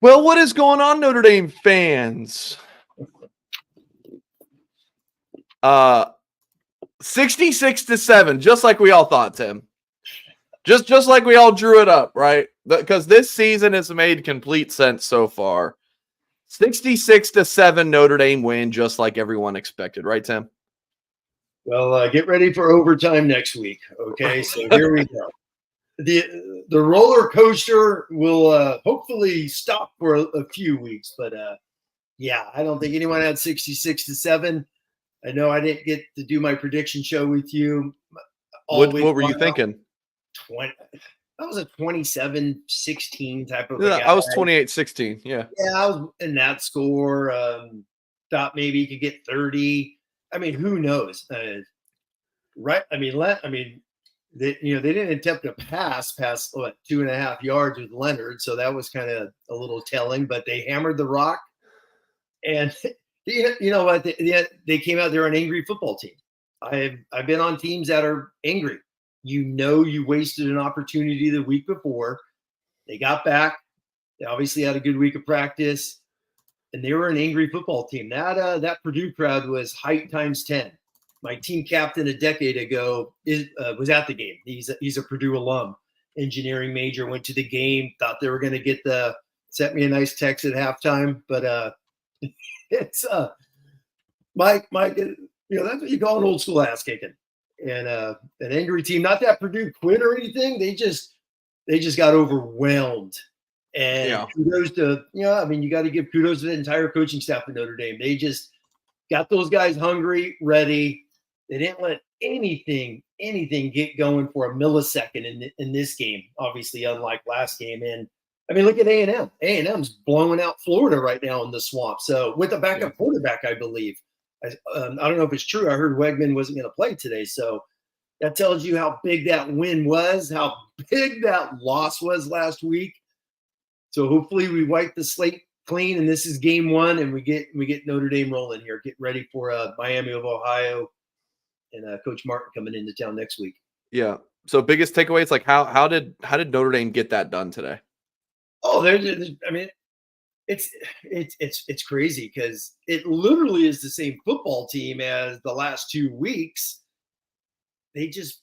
Well, what is going on, Notre Dame fans? 66-7, just like we all thought, Tim. Just like we all drew it up, right? Because this season has made complete sense so far. 66-7 Notre Dame win, just like everyone expected, right, Tim? Well, get ready for overtime next week. Okay, so here we go. The roller coaster will hopefully stop for a few weeks, but yeah, I don't think anyone had 66-7. I know I didn't get to do my prediction show with you. What were you thinking? 20. That was a 27-16 type of. Yeah, I was 28-16. Yeah. Yeah, I was in that score. Thought maybe he could get 30. I mean, who knows? Right? I mean, they didn't attempt a pass past 2.5 yards with Leonard, so that was kind of a little telling. But they hammered the rock, and you know what? They came out there an angry football team. I've been on teams that are angry. You wasted an opportunity the week before. They got back. They obviously had a good week of practice, and they were an angry football team. That Purdue crowd was height times 10. My team captain a decade ago was at the game. He's a Purdue alum, engineering major. Went to the game. Thought they were going to get sent me a nice text at halftime, but it's Mike. That's what you call an old school ass kicking. And an angry team. Not that Purdue quit or anything. They just got overwhelmed. And kudos to you got to give kudos to the entire coaching staff of Notre Dame. They just got those guys hungry, ready. They didn't let anything get going for a millisecond in this game. Obviously, unlike last game. And I mean, look at A&M. A&M's blowing out Florida right now in the swamp. So with a backup quarterback, I believe. I don't know if it's true. I heard Wegman wasn't going to play today. So that tells you how big that win was, how big that loss was last week. So hopefully we wipe the slate clean, and this is game one, and we get Notre Dame rolling here. Get ready for Miami of Ohio and Coach Martin coming into town next week. Yeah. So biggest takeaway, it's like how did Notre Dame get that done today? Oh, it's crazy because it literally is the same football team as the last 2 weeks. They just,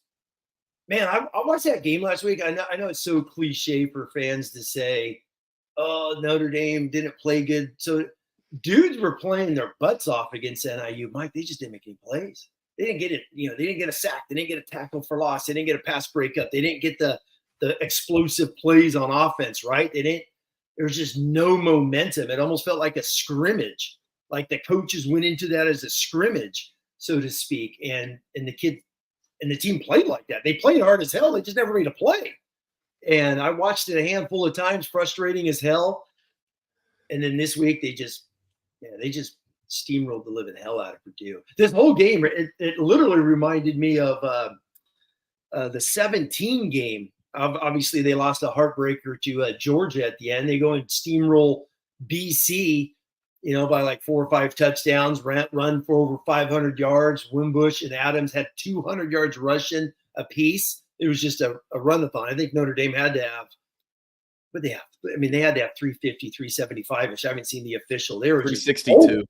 man, I watched that game last week. I know it's so cliche for fans to say, oh, Notre Dame didn't play good. So dudes were playing their butts off against NIU. Mike, they just didn't make any plays. They didn't get it. They didn't get a sack. They didn't get a tackle for loss. They didn't get a pass breakup. They didn't get the explosive plays on offense, right? There was just no momentum. It almost felt like a scrimmage, like the coaches went into that as a scrimmage, so to speak. And the team played like that. They played hard as hell. They just never made a play. And I watched it a handful of times, frustrating as hell. And then this week they just steamrolled the living hell out of Purdue. This whole game, it literally reminded me of the 17 game. Obviously, they lost a heartbreaker to Georgia at the end. They go and steamroll BC, by like 4 or 5 touchdowns, run for over 500 yards. Wimbush and Adams had 200 yards rushing apiece. It was just a run-a-thon. I think Notre Dame had to have, but they had to have 350, 375-ish. I haven't seen the official. They were 362.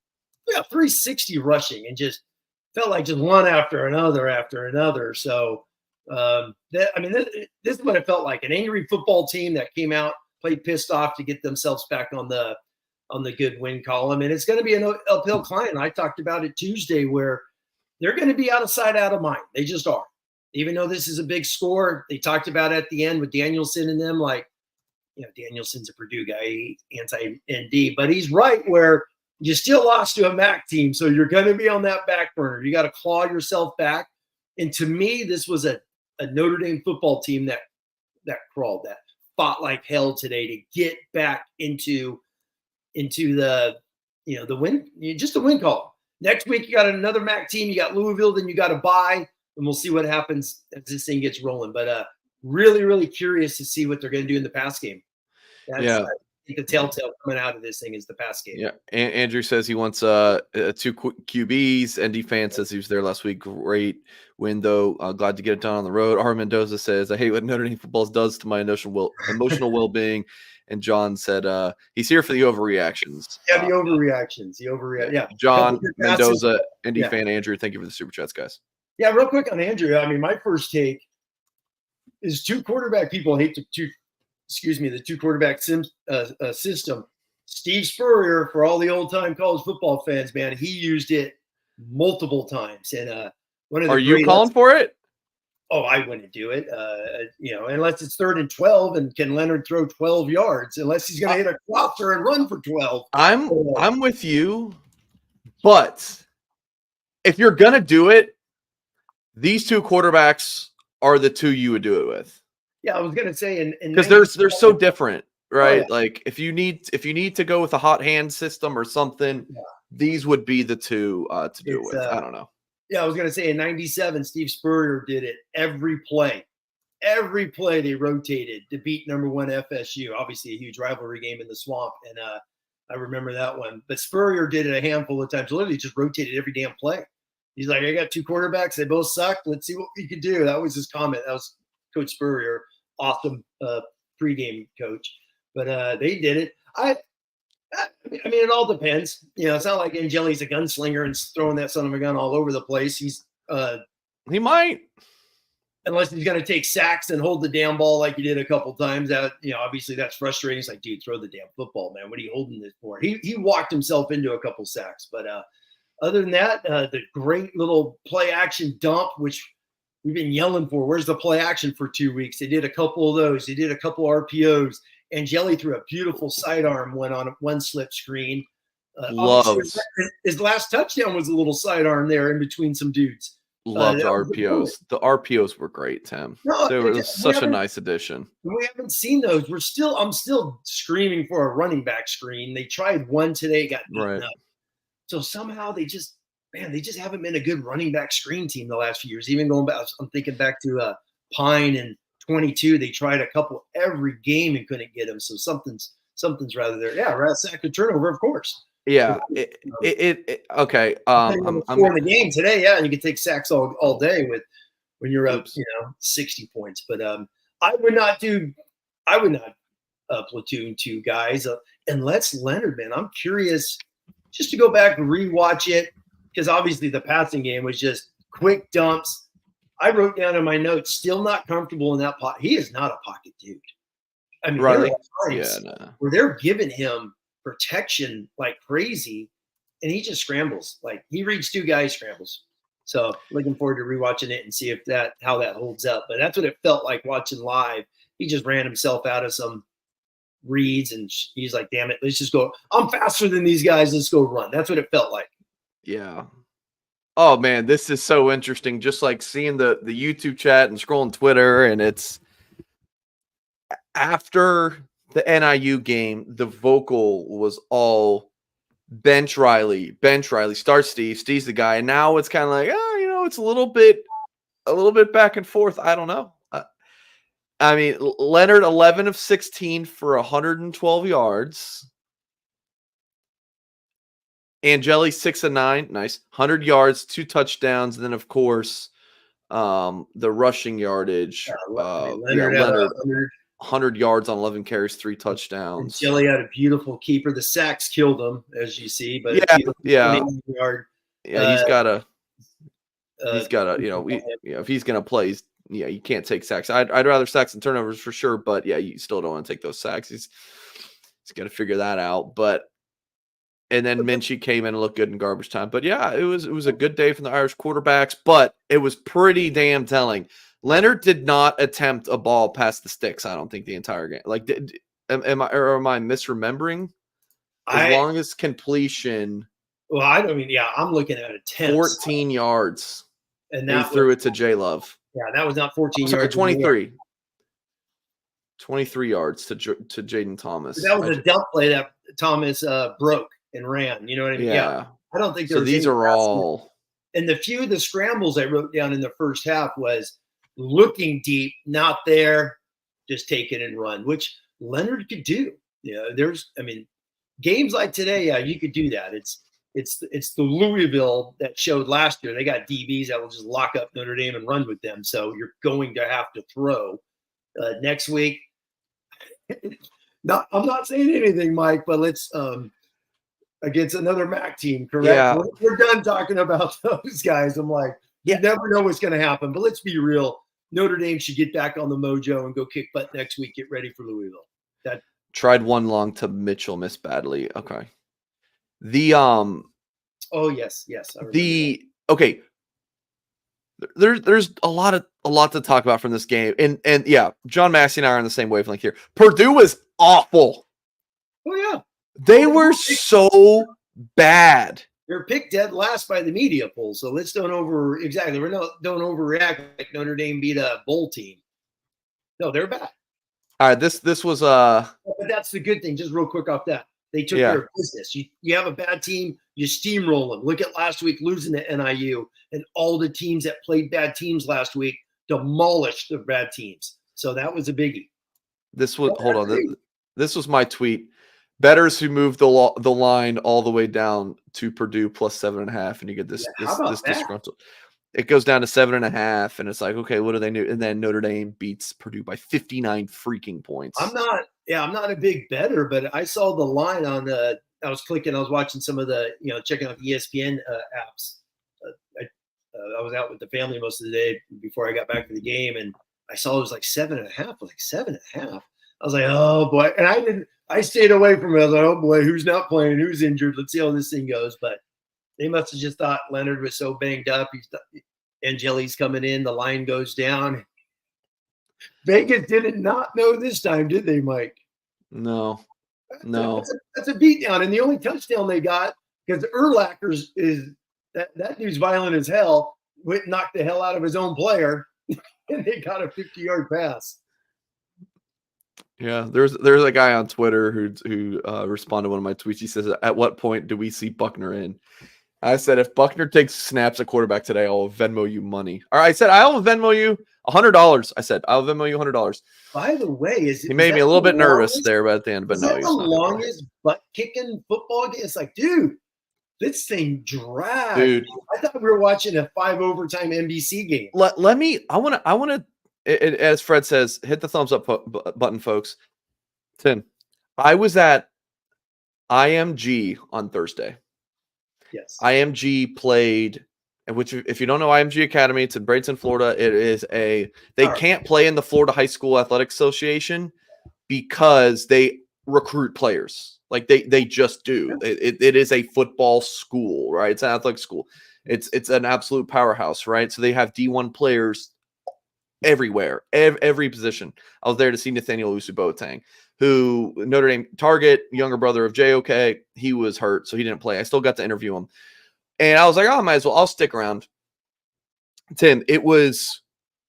360 rushing, and just felt like just one after another. So, this is what it felt like: an angry football team that came out, played pissed off to get themselves back on the good win column. And it's going to be an uphill climb. I talked about it Tuesday, where they're going to be out of sight, out of mind. They just are. Even though this is a big score, they talked about it at the end with Danielson and them, like, Danielson's a Purdue guy, anti-ND, but he's right where you still lost to a MAC team. So you're going to be on that back burner. You got to claw yourself back. And to me, this was a Notre Dame football team that crawled, that fought like hell today to get back into the win, just the win column. Next week, you got another MAC team. You got Louisville, then you got to bye, and we'll see what happens as this thing gets rolling. But really, really curious to see what they're going to do in the pass game. think the telltale coming out of this thing is the pass game. Yeah, Andrew says he wants two QBs. ND fan says he was there last week. Great win, though. Glad to get it done on the road. R. Mendoza says, I hate what Notre Dame football does to my emotional well-being. And John said he's here for the overreactions. Yeah, the overreactions. Yeah. John Mendoza, ND fan Andrew, thank you for the super chats, guys. Yeah, real quick on Andrew. I mean, my first take is two quarterback people hate the two quarterback system. Steve Spurrier, for all the old time college football fans, man, he used it multiple times. And one of the Are you calling for it? Oh, I wouldn't do it. Unless it's 3rd and 12, and can Leonard throw 12 yards? Unless he's going to hit a crosser and run for 12. I'm with you, but if you're going to do it, these two quarterbacks are the two you would do it with. Yeah, I was going to say, because they're so different, right? Oh, yeah. Like if you need to go with a hot hand system or something, these would be the two to do it with. I don't know. Yeah, I was going to say in '97, Steve Spurrier did it every play. Every play they rotated to beat number 1 FSU. Obviously, a huge rivalry game in the Swamp, and I remember that one. But Spurrier did it a handful of times. Literally, just rotated every damn play. He's like, I got two quarterbacks. They both suck. Let's see what we can do. That was his comment. That was Coach Spurrier. Awesome pregame coach. But they did it. I mean, it all depends. It's not like Angeli's a gunslinger and throwing that son of a gun all over the place. He might. Unless he's going to take sacks and hold the damn ball like he did a couple times. Obviously that's frustrating. It's like, dude, throw the damn football, man. What are you holding this for? He walked himself into a couple sacks. But other than that, the great little play action dump, which we've been yelling for. Where's the play action for 2 weeks? They did a couple of those. They did a couple RPOs. Angeli threw a beautiful sidearm one slip screen. Loves. His last touchdown was a little sidearm there in between some dudes. Loved RPOs. The RPOs were great, Tim. No, it was such a nice addition. We haven't seen those. I'm still screaming for a running back screen. They tried one today, got beaten up. So somehow they just haven't been a good running back screen team the last few years. Even going back, I'm thinking back to Pine and 22. They tried a couple every game and couldn't get them. So something's rather there. Yeah, right. Sack and turnover, of course. Yeah. Okay. I'm in the game today. Yeah, and you can take sacks all day when you're up, 60 points. But I would not platoon two guys unless Leonard. Man, I'm curious just to go back and rewatch it because obviously the passing game was just quick dumps. I wrote down in my notes, still not comfortable in that pocket. He is not a pocket dude. I mean, right. Where they're giving him protection like crazy, and he just scrambles. Like he reads two guys, scrambles. So looking forward to rewatching it and see how that holds up. But that's what it felt like watching live. He just ran himself out of some reads, and he's like, "Damn it, let's just go. I'm faster than these guys. Let's go run." That's what it felt like. Yeah. Oh man, this is so interesting. Just like seeing the YouTube chat and scrolling Twitter, and it's after the NIU game, the vocal was all bench Riley, start Steve, Steve's the guy. And now it's kind of like, it's a little bit back and forth. I don't know. I mean, Leonard 11 of 16 for 112 yards. Angeli 6 of 9, nice, 100 yards, 2 touchdowns, and then of course the rushing yardage. Leonard 100 yards on 11 carries, 3 touchdowns. Angeli had a beautiful keeper. The sacks killed him, as you see. But he's got a. If he's gonna play, you can't take sacks. I'd rather sacks and turnovers for sure, but you still don't want to take those sacks. He's got to figure that out, but. And then Minchie came in and looked good in garbage time. But yeah, it was a good day from the Irish quarterbacks, but it was pretty damn telling. Leonard did not attempt a ball past the sticks, I don't think, the entire game. Like, am I misremembering? Longest completion. Well, I'm looking at a 10. 14 yards. And he threw it to J Love. Yeah, that was not 14 yards. 23. 23 yards to Jaden Thomas. That was a dump play that Thomas broke and ran. You know what I mean? Yeah. I don't think so. These are all. And the scrambles I wrote down in the first half was looking deep, not there, just take it and run, which Leonard could do. Yeah, games like today, yeah, you could do that. It's the Louisville that showed last year. They got DBs that will just lock up Notre Dame and run with them. So you're going to have to throw next week. No, I'm not saying anything, Mike, but let's against another MAC team, correct? Yeah. We're done talking about those guys. I'm like, you never know what's going to happen. But let's be real. Notre Dame should get back on the mojo and go kick butt next week. Get ready for Louisville. That tried one long to Mitchell, missed badly. Okay. Oh yes. Okay. There's a lot to talk about from this game. And yeah, John Massey and I are on the same wavelength here. Purdue was awful. Oh yeah. They were so bad. They're picked dead last by the media poll. So let's don't overreact like Notre Dame beat a bowl team. No, they're bad. All right, this was But that's the good thing. Just real quick off that. They took care of business. You have a bad team, you steamroll them. Look at last week losing to NIU, and all the teams that played bad teams last week demolished the bad teams. So that was a biggie. This was my tweet. Bettors who moved the line all the way down to Purdue plus 7.5, and you get this disgruntled. It goes down to 7.5, and it's like, okay, what do they do? And then Notre Dame beats Purdue by 59 freaking points. I'm not a big bettor, but I saw the line on the. I was watching some of the, checking out the ESPN apps. I was out with the family most of the day before I got back to the game, and I saw it was like 7.5. I was like 7.5. I was like, oh boy, and I stayed away from it. I was like, oh boy, who's not playing? Who's injured? Let's see how this thing goes. But they must have just thought Leonard was so banged up. Angeli's coming in. The line goes down. Vegas did not know this time, did they, Mike? No. That's a beatdown. And the only touchdown they got, because Urlacher's is that dude's violent as hell, knocked the hell out of his own player, and they got a 50-yard pass. Yeah, there's a guy on Twitter who responded to one of my tweets. He says, "At what point do we see Buckner in?" I said, "If Buckner takes snaps at quarterback today, I'll Venmo you money." Or I said, "I'll Venmo you $100." I said, "I'll Venmo you $100." By the way, he made me a little bit nervous there at the end, but no, he's the longest butt kicking football game. It's like, dude, this thing dragged. Dude, I thought we were watching a 5 overtime NBC game. I want to. As Fred says, hit the thumbs up button, folks. Tim, I was at IMG on Thursday. Yes. IMG played, which if you don't know IMG Academy, it's in Bradenton, Florida. They can't play in the Florida High School Athletics Association because they recruit players. Like they just do. It is a football school, right? It's an athletic school. It's an absolute powerhouse, right? So they have D1 players everywhere, every position. I was there to see Nathaniel Usubotang, who Notre Dame target, younger brother of JOK. He was hurt, so he didn't play. I still got to interview him. And I was like, oh, I might as well. I'll stick around. Tim, it was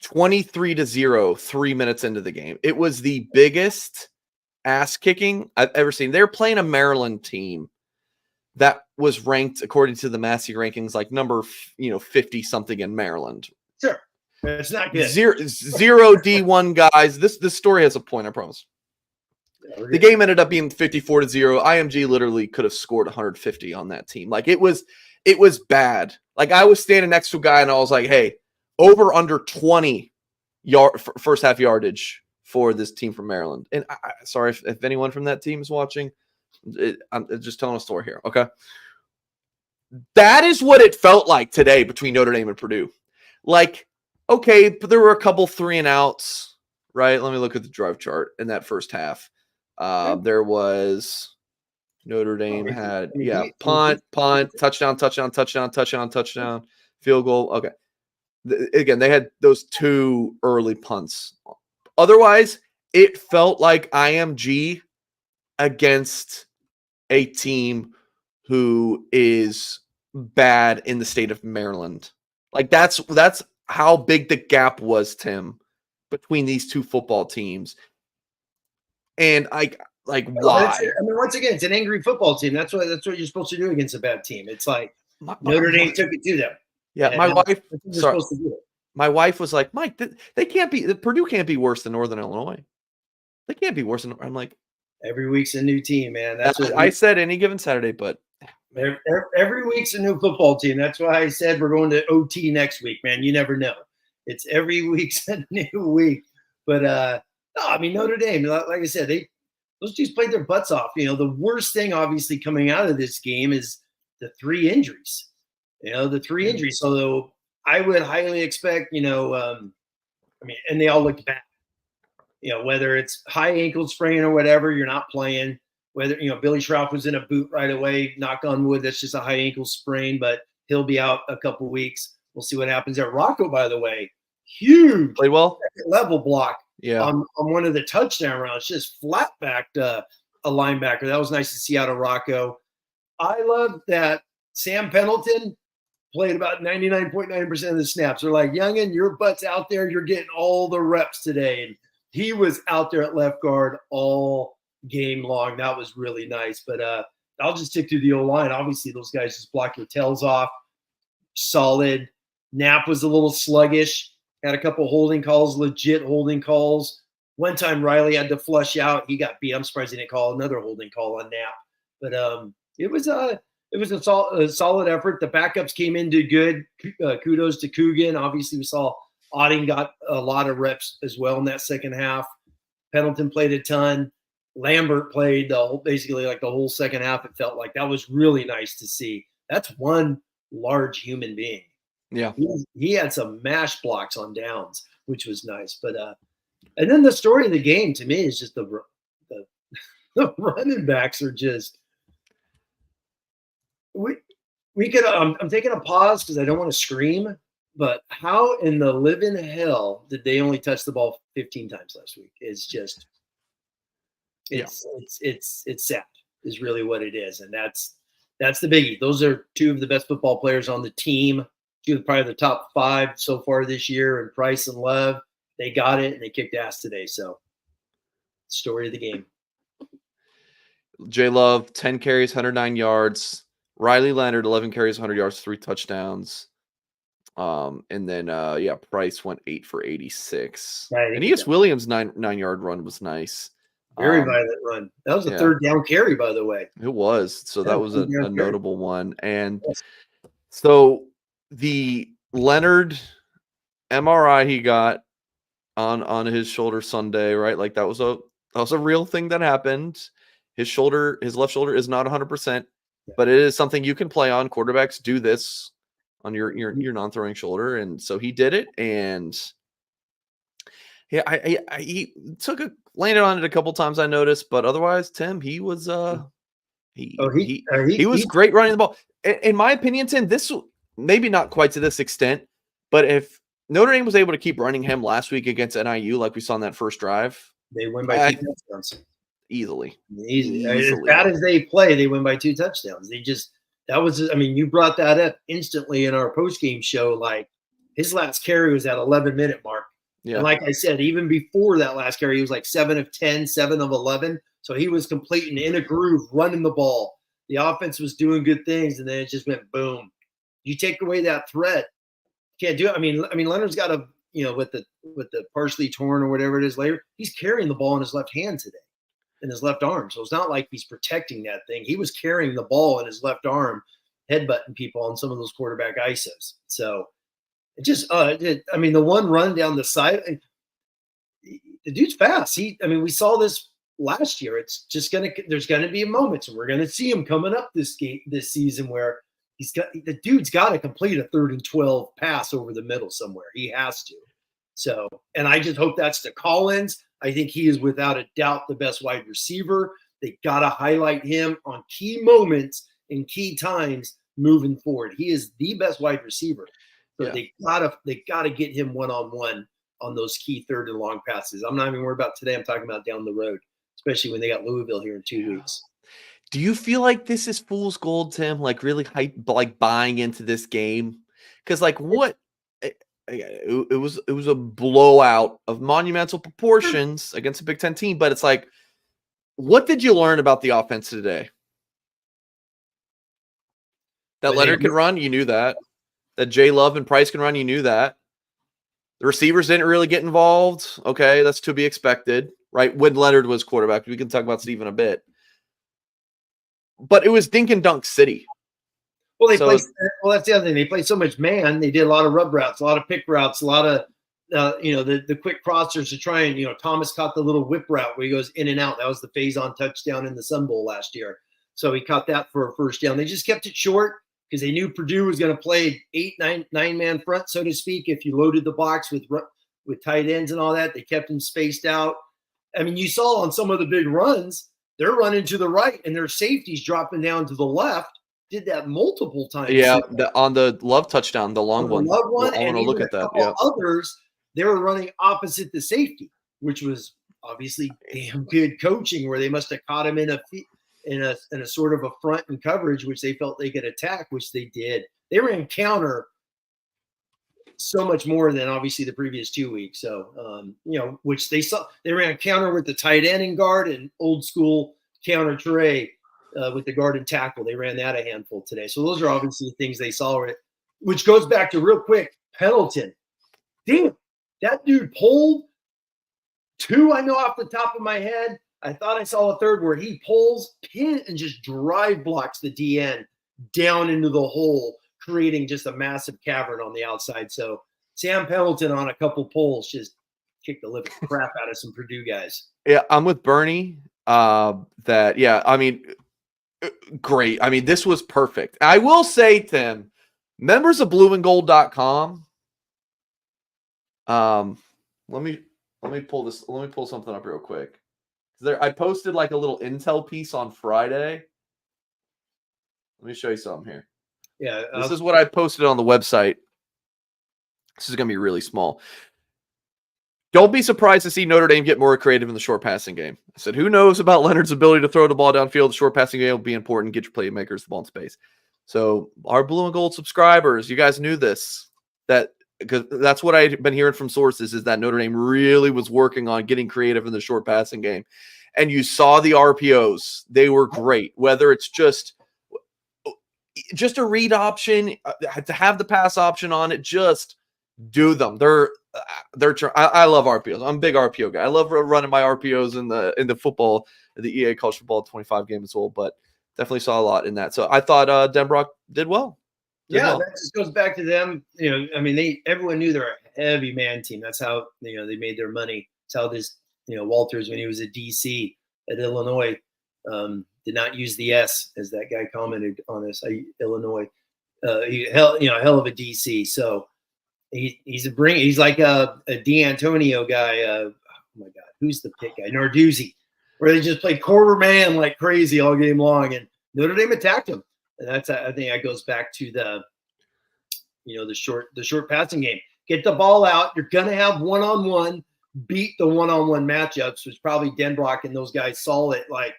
23-0, 3 minutes into the game. It was the biggest ass kicking I've ever seen. They're playing a Maryland team that was ranked, according to the Massey rankings, like number 50 something in Maryland. Sure. It's not good. Zero D1 guys. This story has a point, I promise. Yeah, the game ended up being 54-0. IMG literally could have scored 150 on that team. Like it was bad. Like I was standing next to a guy and I was like, hey, over under 20 first half yardage for this team from Maryland. And sorry if anyone from that team is watching. I'm just telling a story here. Okay. That is what it felt like today between Notre Dame and Purdue. Like, okay, but there were a couple 3-and-outs, right? Let me look at the drive chart in that first half. There was Notre Dame had, punt, touchdown, field goal. Okay. Again, they had those 2 early punts. Otherwise, it felt like IMG against a team who is bad in the state of Maryland. Like that's how big the gap was, Tim, between these two football teams. And why? Once again, it's an angry football team. That's what you're supposed to do against a bad team. It's like Notre Dame took it to them. Yeah, my wife. Sorry, my wife was like, Mike, Purdue can't be worse than Northern Illinois. They can't be worse than. I'm like, Every week's a new team, man. That's what I said any given Saturday, but every week's a new football team. That's why I said we're going to OT next week, man. You never know. It's every week's a new week. But no, I mean Notre Dame, like I said, those dudes played their butts off. The worst thing obviously coming out of this game is the 3 injuries. The 3 injuries. So I would highly expect, and they all looked bad. Whether it's high ankle sprain or whatever, you're not playing. Whether, Billy Schroff was in a boot right away, knock on wood, that's just a high ankle sprain, but he'll be out a couple weeks. We'll see what happens there. Rocco, by the way, huge played well. Level block on one of the touchdown rounds, just flat backed a linebacker. That was nice to see out of Rocco. I love that Sam Pendleton played about 99.9% of the snaps. They're like, youngin, your butt's out there. You're getting all the reps today. And he was out there at left guard all game long. That was really nice. But I'll just stick to the O-line. Obviously, those guys just block your tails off. Solid. Knapp was a little sluggish. Had a couple holding calls, legit holding calls. One time Riley had to flush out. He got beat. I'm surprised he didn't call another holding call on Knapp. But it was a solid effort. The backups came in, did good. Kudos to Coogan. Obviously, we saw Otting got a lot of reps as well in that second half. Pendleton played a ton. Lambert played basically like the whole second half. It felt like that was really nice to see. That's one large human being. Yeah, he had some mash blocks on downs, which was nice. But and then the story of the game to me is just the running backs are just. We could. I'm taking a pause because I don't want to scream. But how in the living hell did they only touch the ball 15 times last week? It's just, it's sad is really what it is. And that's the biggie. Those are 2 of the best football players on the team. 2 of probably the top 5 so far this year, and Price and Love. They got it and they kicked ass today. So story of the game. J Love, 10 carries, 109 yards. Riley Leonard, 11 carries, 100 yards, 3 touchdowns. And then Price went 8 for 86. And E.S. Williams' 9-yard run was nice. Very violent run. That was a 3rd down carry, by the way. It was. So that was a notable one. And so the Leonard MRI he got on his shoulder Sunday, right? Like that was a real thing that happened. His left shoulder is not 100%, but it is something you can play on. Quarterbacks do this on your non-throwing shoulder, and so he did it, and he landed on it a couple times I noticed, but otherwise, Tim, he was he was great running the ball. In my opinion, Tim, this maybe not quite to this extent, but if Notre Dame was able to keep running him last week against NIU, like we saw in that first drive, they win by 2 touchdowns easily. As bad as they play, they win by 2 touchdowns. You brought that up instantly in our post-game show. Like his last carry was at 11-minute mark. Yeah. And like I said, even before that last carry, he was like 7 of 10, 7 of 11. So he was completing in a groove, running the ball. The offense was doing good things, and then it just went boom. You take away that threat, can't do it. I mean, Leonard's got with the partially torn or whatever it is later, he's carrying the ball in his left hand today. In his left arm. So it's not like he's protecting that thing. He was carrying the ball in his left arm, headbutting people on some of those quarterback ISOs. So it just, the one run down the side, the dude's fast. We saw this last year. It's just there's going to be moments, and we're going to see him coming up this season where the dude's got to complete a 3rd and 12 pass over the middle somewhere. He has to. So, and I just hope that's to Collins. I think he is without a doubt the best wide receiver. They got to highlight him on key moments and key times moving forward. He is the best wide receiver. So they gotta get him one-on-one on those key 3rd and long passes. I'm not even worried about today. I'm talking about down the road, especially when they got Louisville here in 2 weeks. Do you feel like this is fool's gold, Tim? Like really buying into this game? Because what? It was a blowout of monumental proportions against a Big Ten team, but it's like, what did you learn about the offense today? That Leonard can run, you knew that. That J Love and Price can run, you knew that. The receivers didn't really get involved. Okay, that's to be expected, right? When Leonard was quarterback. We can talk about Steve in a bit. But it was dink and dunk city. Well, that's the other thing. They play so much man. They did a lot of rub routes, a lot of pick routes, a lot of, the quick crossers to try and, Thomas caught the little whip route where he goes in and out. That was the phase-on touchdown in the Sun Bowl last year. So he caught that for a first down. They just kept it short because they knew Purdue was going to play 9-man front, so to speak. If you loaded the box with tight ends and all that, they kept them spaced out. I mean, you saw on some of the big runs, they're running to the right and their safeties dropping down to the left. Did that multiple times. Yeah, on the Love touchdown, the long one. Love one, I want to look at that. Yeah. Others, they were running opposite the safety, which was obviously damn good coaching. Where they must have caught him in a sort of a front and coverage, which they felt they could attack, which they did. They ran counter so much more than obviously the previous 2 weeks. So, which they ran counter with the tight end and guard and old school counter tray. With the guard and tackle. They ran that a handful today. So those are obviously things they saw, which goes back to real quick, Pendleton. Damn, that dude pulled 2, I know off the top of my head. I thought I saw a third where he pulls, pin, and just drive blocks the DN down into the hole, creating just a massive cavern on the outside. So Sam Pendleton on a couple pulls just kicked the living crap out of some Purdue guys. Yeah, I'm with Bernie. Great. I mean, this was perfect. I will say, Tim, members of blueandgold.com. Let me pull something up real quick. I posted like a little intel piece on Friday. Let me show you something here. Yeah. This is what I posted on the website. This is going to be really small. Don't be surprised to see Notre Dame get more creative in the short passing game. I said, who knows about Leonard's ability to throw the ball downfield? The short passing game will be important. Get your playmakers the ball in space. So our blue and gold subscribers, you guys knew this. Because that's what I've been hearing from sources is that Notre Dame really was working on getting creative in the short passing game. And you saw the RPOs. They were great. Whether it's just a read option, to have the pass option on it, just do them. I love RPOs. I'm a big RPO guy. I love running my RPOs in the football, the EA College Football 25 game as well, but definitely saw a lot in that. So I thought Denbrock did well. That just goes back to them. Everyone knew they're a heavy man team. That's how they made their money. That's how this Walters, when he was at DC at Illinois, did not use the S, as that guy commented on us. Illinois, hell of a DC. So. He's like a D'Antonio guy. Oh my God, who's the pick guy? Narduzzi, where they just played quarter man like crazy all game long, and Notre Dame attacked him. And I think that goes back to the short passing game. Get the ball out. You're gonna have one-on-one. Beat the one-on-one matchups, which probably Denbrock and those guys saw it. Like,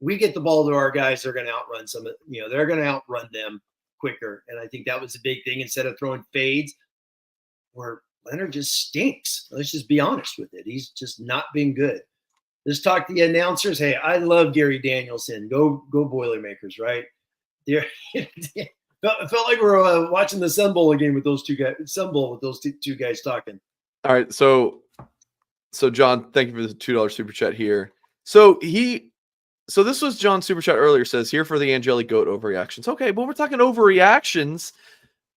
we get the ball to our guys, they're gonna outrun they're gonna outrun them quicker. And I think that was a big thing. Instead of throwing fades, where Leonard just stinks. Let's just be honest with it. He's just not been good. Let's talk to the announcers. Hey, I love Gary Danielson. Go Boilermakers, right? It felt like we're watching the Sun Bowl again with those two guys. Sun Bowl with those two guys talking. All right, so John, thank you for the $2 super chat here. So this was John's super chat earlier. Says here for the Angelic Goat overreactions. Okay, but we're talking overreactions.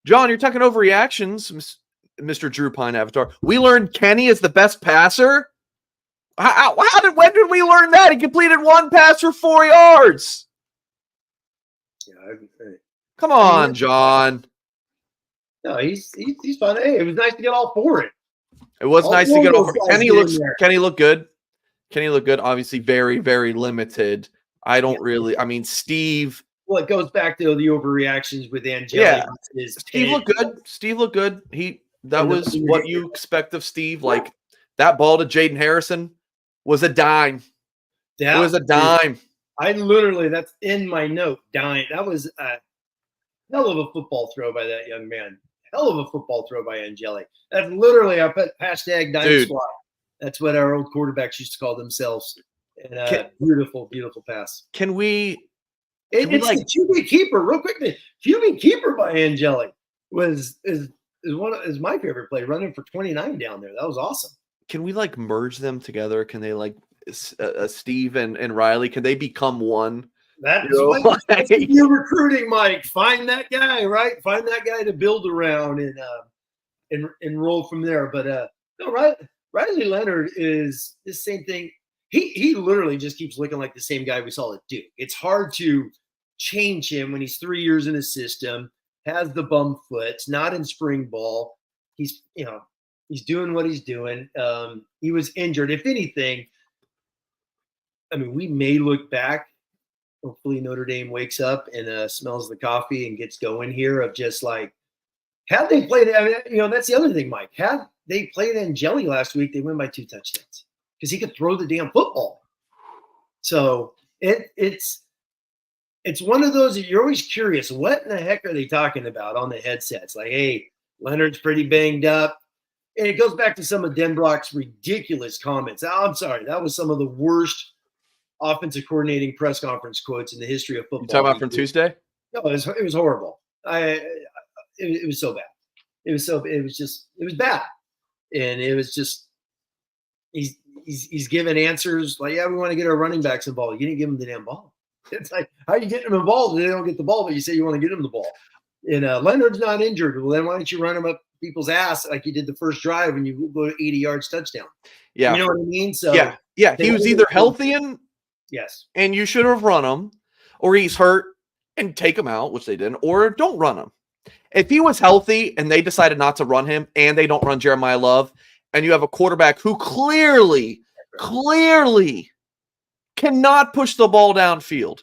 John, you're talking overreactions. Mr. Drew Pine Avatar. We learned Kenny is the best passer. When did we learn that? He completed one pass for 4 yards. Yeah, come on, John. No, he's fine. Hey, it was nice to get all 4 in. It was nice to get over. Kenny looked good. Kenny looked good. Obviously, very, very limited. Steve. Well, it goes back to the overreactions with Angelic. Yeah. Steve looked good. That was what you expect of Steve. Like, that ball to Jaden Harrison was a dime. It was a dime. That's in my note, dime. That was a hell of a football throw by that young man. Hell of a football throw by Angelic. That's literally, I put hashtag dime squad. That's what our old quarterbacks used to call themselves. And beautiful, beautiful pass. The QB keeper, real quick. The QB keeper by Angelic is my favorite play, running for 29 down there. That was awesome. Can we merge them together? Can they Steve and Riley? Can they become one? That's You know, what like- you're recruiting, Mike. Find that guy, right? Find that guy to build around and roll from there. But no, Riley Leonard is the same thing. He literally just keeps looking like the same guy we saw at Duke. It's hard to change him when he's 3 years in a system, has the bum foot, not in spring ball. He's doing what he's doing. He was injured. If anything, I mean, we may look back. Hopefully Notre Dame wakes up and smells the coffee and gets going here of just like, had they played, I mean, that's the other thing, Mike. Had they played Angeli last week, they win by 2 touchdowns because he could throw the damn football. So it's one of those that you're always curious, what in the heck are they talking about on the headsets? Like, hey, Leonard's pretty banged up. And it goes back to some of Denbrock's ridiculous comments. I'm sorry, that was some of the worst offensive coordinating press conference quotes in the history of football. You talking about from Tuesday? No, it was horrible. It was so bad. It was bad. And it was just, he's giving answers like, yeah, we want to get our running backs involved. You didn't give them the damn ball. It's like, how are you getting them involved if they don't get the ball, but you say you want to get them the ball? And Leonard's not injured. Well, then why don't you run him up people's ass like you did the first drive when you go to 80 yards touchdown? Yeah. You know what I mean? So yeah. He was either healthy and you should have run him, or he's hurt and take him out, which they didn't, or don't run him. If he was healthy and they decided not to run him and they don't run Jeremiah Love, and you have a quarterback who clearly cannot push the ball downfield.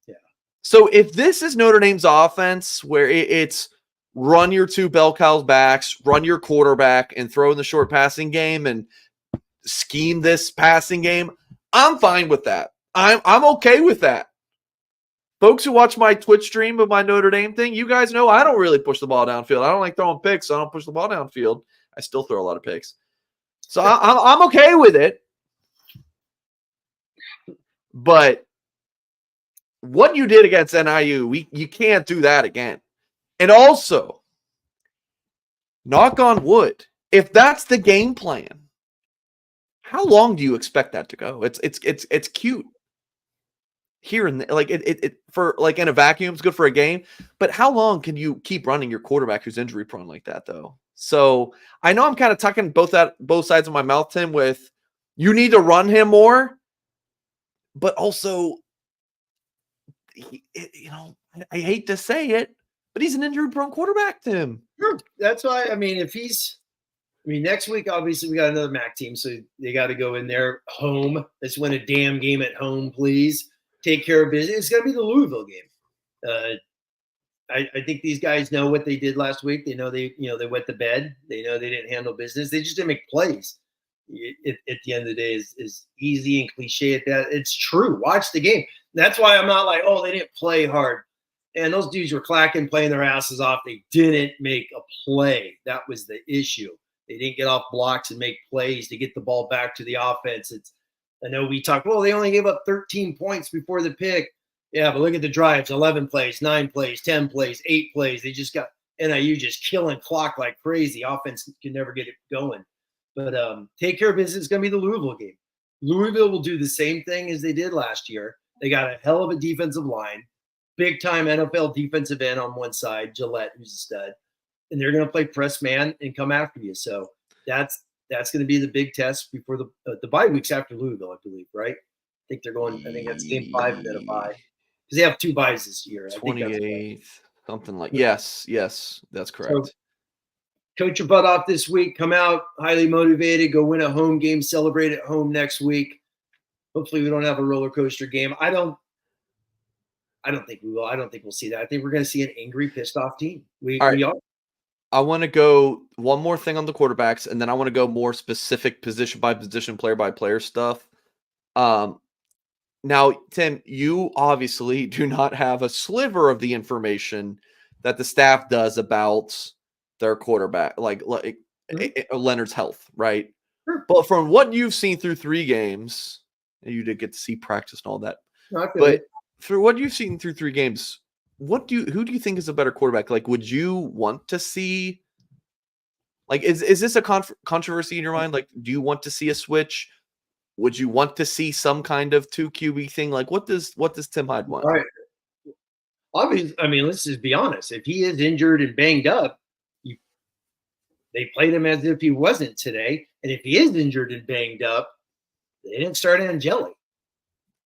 Yeah. So if this is Notre Dame's offense where it's run your 2 bell cows backs, run your quarterback, and throw in the short passing game and scheme this passing game, I'm fine with that. I'm okay with that. Folks who watch my Twitch stream of my Notre Dame thing, you guys know I don't really push the ball downfield. I don't like throwing picks, so I don't push the ball downfield. I still throw a lot of picks. So I'm okay with it. But what you did against NIU, you can't do that again. And also, knock on wood, if that's the game plan, how long do you expect that to go? It's cute. Here and like it for like in a vacuum, it's good for a game. But how long can you keep running your quarterback who's injury prone like that, though? So I know I'm kind of tucking both sides of my mouth, Tim, with you need to run him more, but also, I hate to say it, but he's an injury prone quarterback, Tim. Sure. That's why, next week, obviously, we got another MAC team, so they got to go in there home. Let's win a damn game at home, please. Take care of business. It's going to be the Louisville game. I think these guys know what they did last week. They know they wet the bed. They know they didn't handle business. They just didn't make plays. At the end of the day, is easy and cliche at that. It's true. Watch the game. That's why I'm not like, oh, they didn't play hard. And those dudes were clacking, playing their asses off. They didn't make a play. That was the issue. They didn't get off blocks and make plays to get the ball back to the offense. I know we talked, well, they only gave up 13 points before the pick. Yeah, but look at the drives, 11 plays, 9 plays, 10 plays, 8 plays. They just got NIU just killing clock like crazy. Offense can never get it going. But take care of business. It's going to be the Louisville game. Louisville will do the same thing as they did last year. They got a hell of a defensive line, big-time NFL defensive end on one side, Gillette, who's a stud. And they're going to play press man and come after you. So that's going to be the big test before the bye weeks after Louisville, I believe, right? I think that's game 5 and then a bye. Because they have 2 buys this year. 28th, something like yes, that's correct. So, coach your butt off this week. Come out highly motivated. Go win a home game. Celebrate at home next week. Hopefully, we don't have a roller coaster game. I don't think we will. I don't think we'll see that. I think we're going to see an angry, pissed off team. We are. I want to go one more thing on the quarterbacks, and then I want to go more specific position by position, player by player stuff. Now, Tim, you obviously do not have a sliver of the information that the staff does about their quarterback, like Leonard's health, right? Sure. But from what you've seen through 3 games, you did get to see practice and all that. But through what you've seen through 3 games, who do you think is a better quarterback? Like, would you want to see? Like, is this a controversy in your mind? Like, do you want to see a switch? would you want to see some kind of 2 QB thing? Like, what does Tim Hyde want? All right. Obviously, I mean, let's just be honest. If he is injured and banged up, they played him as if he wasn't today. And if he is injured and banged up, they didn't start Angeli.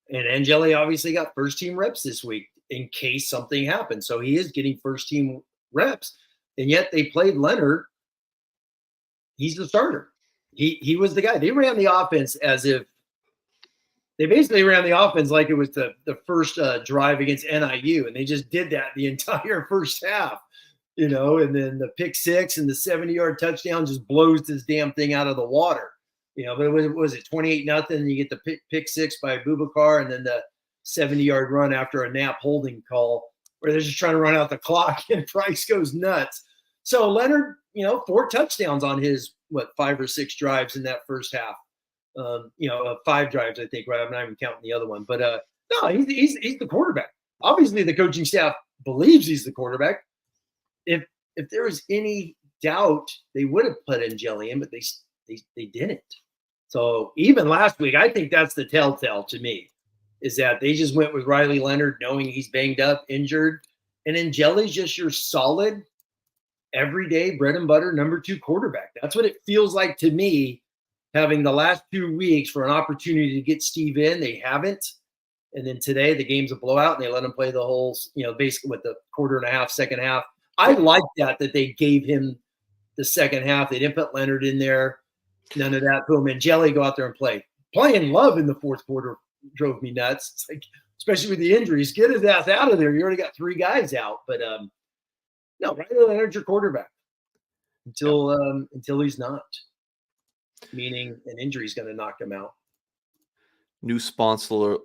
And Angeli obviously got first team reps this week in case something happened. So he is getting first team reps. And yet they played Leonard. He's the starter. He was the guy. They ran the offense as if they basically ran the offense like it was the first drive against NIU. And they just did that the entire first half, and then the pick six and the 70-yard touchdown just blows this damn thing out of the water. But was it 28-0? You get the pick six by Boubacar and then the 70-yard run after a Knapp holding call where they're just trying to run out the clock and Price goes nuts. So Leonard, 4 touchdowns on his, 5 or 6 drives in that first half. 5 drives, I think, right? I'm not even counting the other one. But no, he's the quarterback. Obviously, the coaching staff believes he's the quarterback. If there was any doubt, they would have put Angeli in, but they didn't. So even last week, I think that's the telltale to me, is that they just went with Riley Leonard knowing he's banged up, injured, and Angeli's just your solid, everyday bread and butter number 2 quarterback. That's what it feels like to me, having the last 2 weeks for an opportunity to get Steve in. They haven't. And then today the game's a blowout and they let him play the whole, basically with the quarter and a half, second half. I like that they gave him the second half. They didn't put Leonard in there. None of that. Boom. And Jelly go out there and play. Playing Love in the fourth quarter drove me nuts. It's like, especially with the injuries, get his ass out of there. You already got 3 guys out. But no, Riley Leonard's your quarterback until he's not. Meaning an injury is going to knock him out. New sponsor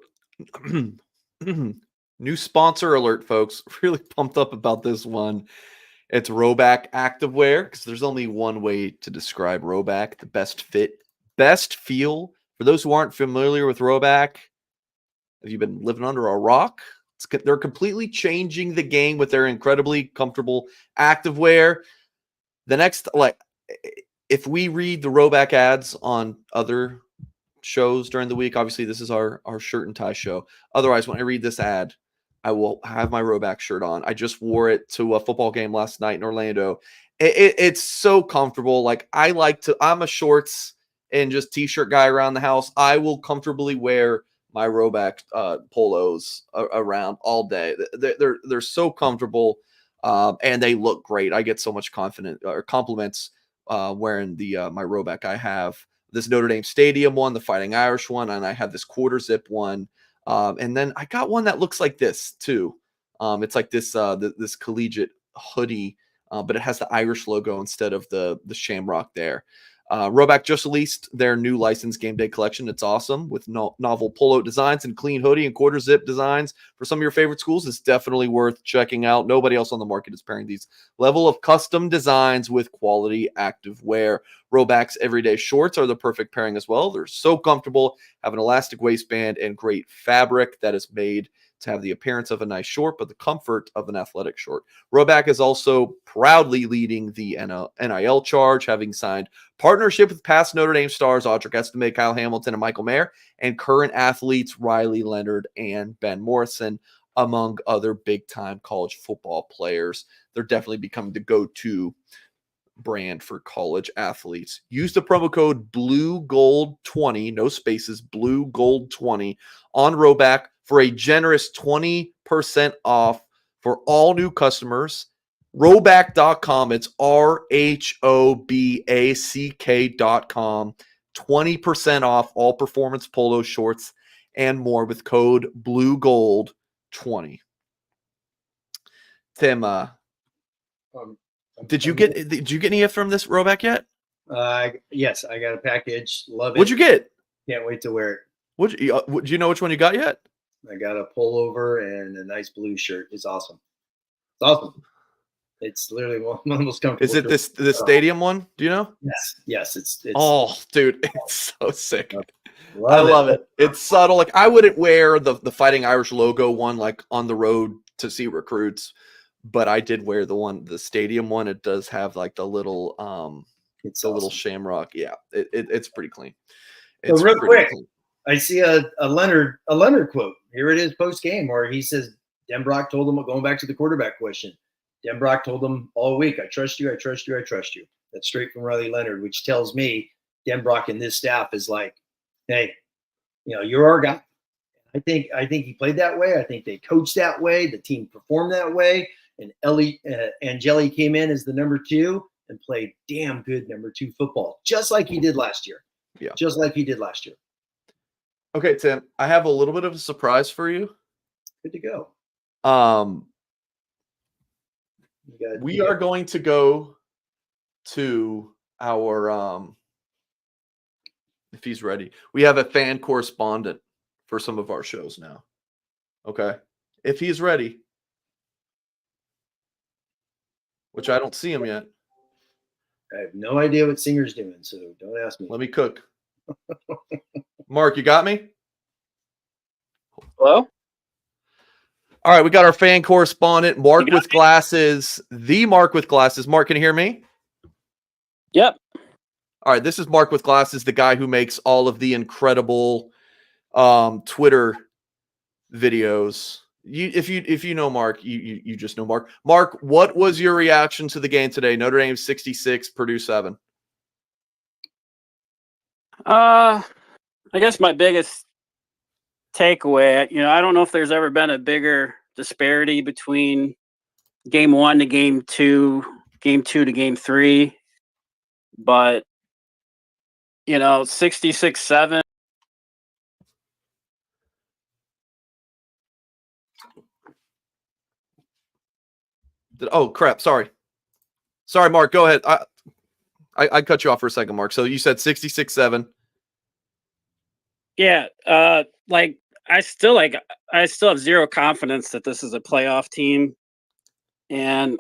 alert, folks. Really pumped up about this one. It's Roback Activewear, because there's only one way to describe Roback: the best fit, best feel. For those who aren't familiar with Roback, have you been living under a rock? They're completely changing the game with their incredibly comfortable activewear. The next, if we read the Roback ads on other shows during the week, obviously this is our shirt and tie show. Otherwise, when I read this ad, I will have my Roback shirt on. I just wore it to a football game last night in Orlando. It's so comfortable. I'm a shorts and just t-shirt guy around the house. I will comfortably wear my Roback polos around all day. They're so comfortable, and they look great. I get so much compliments wearing my Roback. I have this Notre Dame Stadium one, the Fighting Irish one, and I have this quarter zip one. And then I got one that looks like this too. It's like this this collegiate hoodie, but it has the Irish logo instead of the shamrock there. Roback just released their new licensed game day collection. It's awesome, with novel polo designs and clean hoodie and quarter zip designs for some of your favorite schools. It's definitely worth checking out. Nobody else on the market is pairing these level of custom designs with quality active wear. Roback's everyday shorts are the perfect pairing as well. They're so comfortable, have an elastic waistband and great fabric that is made to have the appearance of a nice short, but the comfort of an athletic short. Roback is also proudly leading the NIL charge, having signed partnership with past Notre Dame stars Audric Estime, Kyle Hamilton, and Michael Mayer, and current athletes Riley Leonard and Ben Morrison, among other big-time college football players. They're definitely becoming the go-to brand for college athletes. Use the promo code BLUEGOLD20, no spaces, BLUEGOLD20 on Roback for a generous 20% off for all new customers. Roback.com. It's RHOBACK.com. 20% off all performance polo shorts and more with code BLUEGOLD20. Tim, did you get any from this Roback yet? Yes, I got a package. Love it. What'd you get? Can't wait to wear it. Do you know which one you got yet? I got a pullover and a nice blue shirt. It's awesome. It's awesome. It's literally one of the most comfortable. Is it the stadium one? Do you know? Yes. It's oh, dude, it's so sick. I love it. It's subtle. Like, I wouldn't wear the Fighting Irish logo one like on the road to see recruits, but I did wear the stadium one. It does have like the little little shamrock. Yeah, it's pretty clean. So real quick, I see a Leonard quote. Here it is post game where he says Denbrock told him, going back to the quarterback question, Denbrock told him all week, I trust you, I trust you, I trust you. That's straight from Riley Leonard, which tells me Denbrock and this staff is like, hey, you're our guy. I think he played that way. I think they coached that way. The team performed that way. And Angeli came in as the number 2 and played damn good number 2 football, just like he did last year. Yeah. Just like he did last year. Okay, Tim, I have a little bit of a surprise for you. Good to go. We are going to go to our if he's ready. We have a fan correspondent for some of our shows now. Okay. If he's ready, which I don't see him yet. I have no idea what Singer's doing, so don't ask me. Let me cook. Mark, you got me? Hello? All right, we got our fan correspondent, Mark with glasses, the Mark with glasses. Mark, can you hear me? Yep. All right, this is Mark with glasses, the guy who makes all of the incredible Twitter videos. If you know Mark, you just know Mark. Mark, what was your reaction to the game today? Notre Dame 66, Purdue 7. I guess my biggest takeaway, I don't know if there's ever been a bigger disparity between game 1 to game 2, game 2 to game 3, but 66-7. Oh crap! Sorry, Mark. Go ahead. I cut you off for a second, Mark. So you said 66-7. Yeah. I still have zero confidence that this is a playoff team, and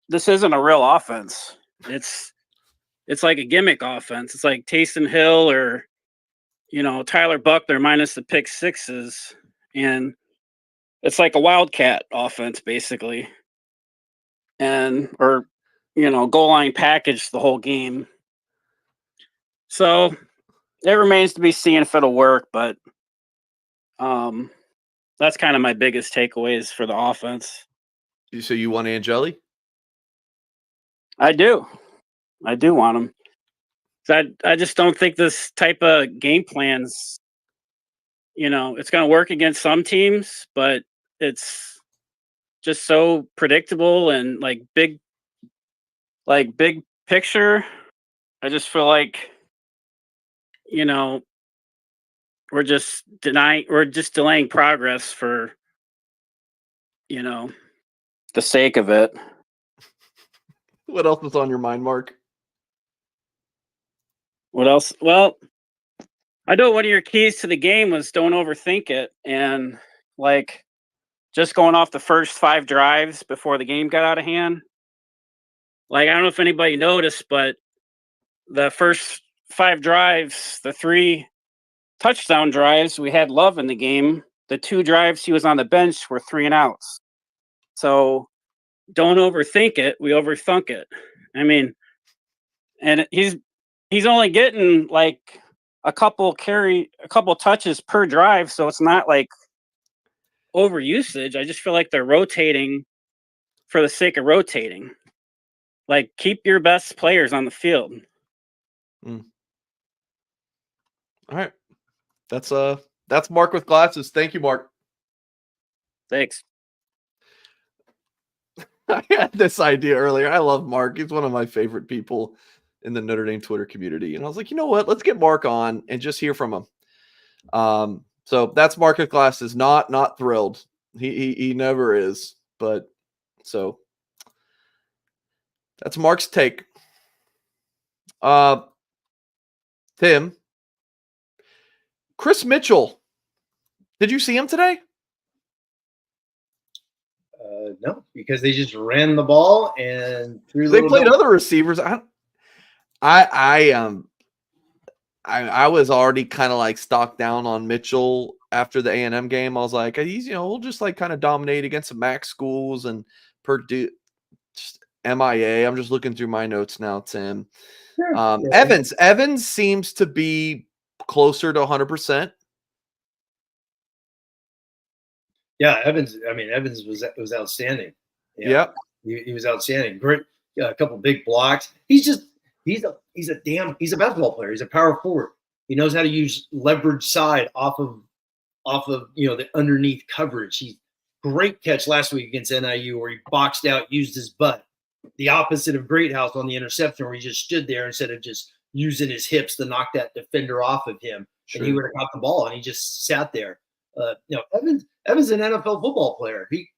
this isn't a real offense. It's like a gimmick offense. It's like Taysom Hill or Tyler Buckner minus the pick sixes, and it's like a wildcat offense basically, or goal line package the whole game. So it remains to be seen if it'll work, but that's kind of my biggest takeaways for the offense. So you want Angeli? I do want him. I just don't think this type of game plans, it's going to work against some teams, but it's just so predictable and big picture. I just feel like, we're just delaying progress for, the sake of it. What else was on your mind, Mark? What else? Well, I know one of your keys to the game was don't overthink it. And just going off the first 5 drives before the game got out of hand. I don't know if anybody noticed, but the first 5 drives, the 3 touchdown drives, we had Love in the game. The 2 drives he was on the bench were 3 and outs. So don't overthink it. We overthunk it. I mean, and he's only getting a couple touches per drive, so it's not over usage. I just feel like they're rotating for the sake of rotating. Keep your best players on the field. All right. That's Mark with glasses. Thank you, Mark. Thanks. I had this idea earlier. I love Mark. He's one of my favorite people in the Notre Dame Twitter community. And I was like, you know what? Let's get Mark on and just hear from him. So that's Mark with glasses. Not thrilled. He never is. But so that's Mark's take. Tim, Chris Mitchell. Did you see him today? No, because they just ran the ball and threw. They played other receivers. I was already kind of stocked down on Mitchell after the A&M game. I was like, he's we'll just kind of dominate against the MAC schools and Purdue. Just MIA. I'm just looking through my notes now, Tim. Yeah. Evans seems to be closer to 100%. Yeah, Evans. I mean, Evans was outstanding. Yeah. He was outstanding. Great, a couple big blocks. He's a basketball player. He's a power forward. He knows how to use leverage side off of the underneath coverage. He's great catch last week against NIU where he boxed out, used his butt. The opposite of Greathouse on the interception where he just stood there instead of just using his hips to knock that defender off of him. Sure. And he would have caught the ball and he just sat there. Evans is an NFL football player. He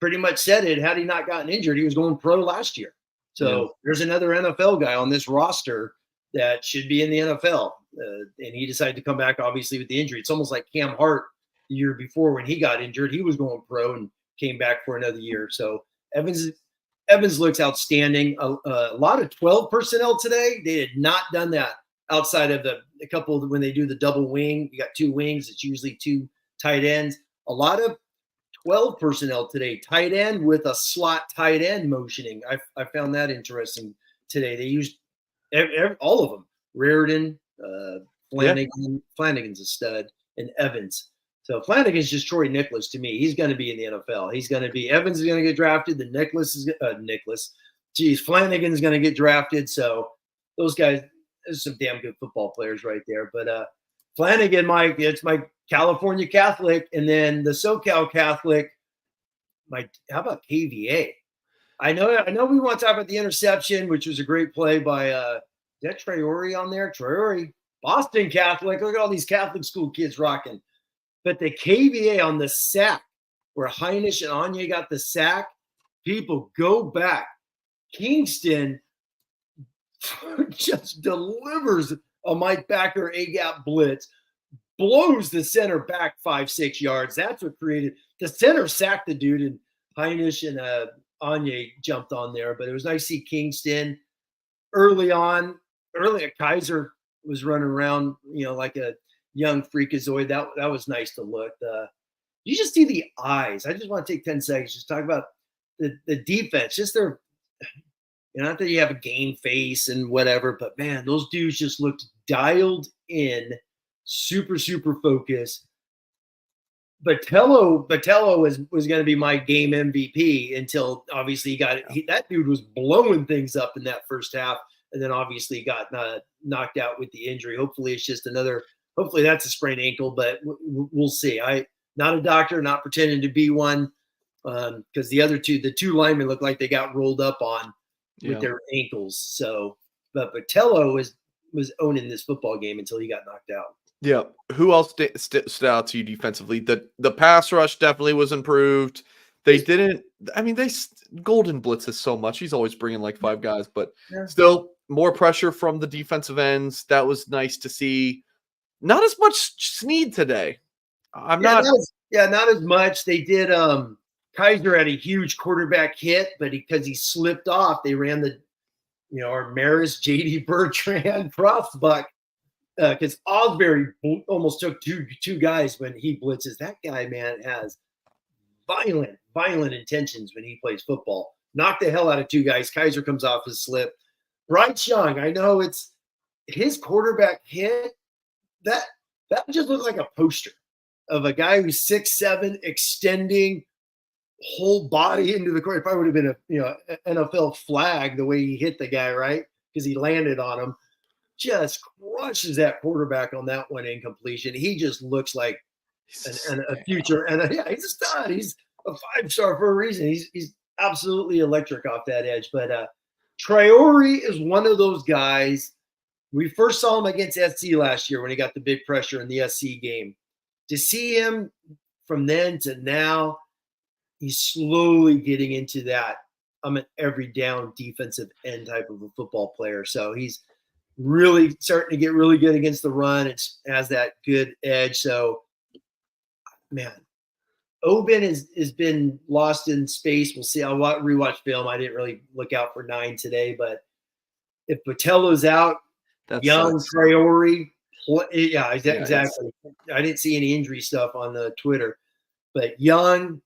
pretty much said it. Had he not gotten injured, he was going pro last year. So there's another NFL guy on this roster that should be in the NFL. And he decided to come back, obviously, with the injury. It's almost like Cam Hart the year before when he got injured. He was going pro and came back for another year. So Evans looks outstanding. A lot of 12 personnel today. They had not done that outside of a couple when they do the double wing. You got two wings. It's usually two tight ends. A lot of 12 personnel today. Tight end with a slot tight end motioning. I found that interesting today. They used all of them. Reardon, Flanagan's a stud, and Evans. So Flanagan's just Troy Nicholas to me. He's going to be in the NFL. Evans is going to get drafted. Flanagan's going to get drafted. So those guys, there's some damn good football players right there. But Flanagan, it's my California Catholic, and then the SoCal Catholic. How about KVA? I know we want to talk about the interception, which was a great play by is that Traore on there? Traore, Boston Catholic. Look at all these Catholic school kids rocking. But the KVA on the sack, where Heinisch and Anya got the sack, people go back. Kingston just delivers a Mike Backer A-gap blitz, blows the center back 5-6 yards. That's what created the center sacked the dude, and Heinisch and Anya jumped on there. But it was nice to see Kingston early on. Kaiser was running around, like a young freakazoid. That was nice to look. You just see the eyes. I just want to take 10 seconds just talk about the defense. Just their, not that you have a game face and whatever, but man, those dudes just looked dialed in, super, super focused. Botello was going to be my game MVP until obviously that dude was blowing things up in that first half, and then obviously got knocked out with the injury. Hopefully it's just hopefully that's a sprained ankle, but we'll see. Not a doctor, not pretending to be one, because the two linemen look like they got rolled up on with their ankles. So, but Botello was owning this football game until he got knocked out. Yeah. Who else stood out to you defensively? The pass rush definitely was improved. They didn't. I mean, Golden blitzes so much. He's always bringing like 5 guys, but still more pressure from the defensive ends. That was nice to see. Not as much Snead today. Not as much. They did. Kaiser had a huge quarterback hit, but because he slipped off, they ran our Maris, JD Bertrand, Frostbuck, because Osbury almost took two guys when he blitzes. That guy, man, has violent intentions when he plays football. Knocked the hell out of 2 guys. Kaiser comes off his slip. Bryce Young, I know it's his quarterback hit. That just looked like a poster of a guy who's 6'7", extending whole body into the court. It probably would have been a NFL flag the way he hit the guy, right? Because he landed on him. Just crushes that quarterback on that one incompletion. He just looks like a future. And he's a stud. He's a 5-star for a reason. He's absolutely electric off that edge. But Traore is one of those guys. We first saw him against SC last year when he got the big pressure in the SC game. To see him from then to now, he's slowly getting into that I'm an every down defensive end type of a football player. So he's really starting to get really good against the run. It has that good edge. So, man, Oben has been lost in space. We'll see. I'll rewatch film. I didn't really look out for 9 today, but if Botello's out, Young, Traore, exactly. I didn't see any injury stuff on the Twitter, but Young,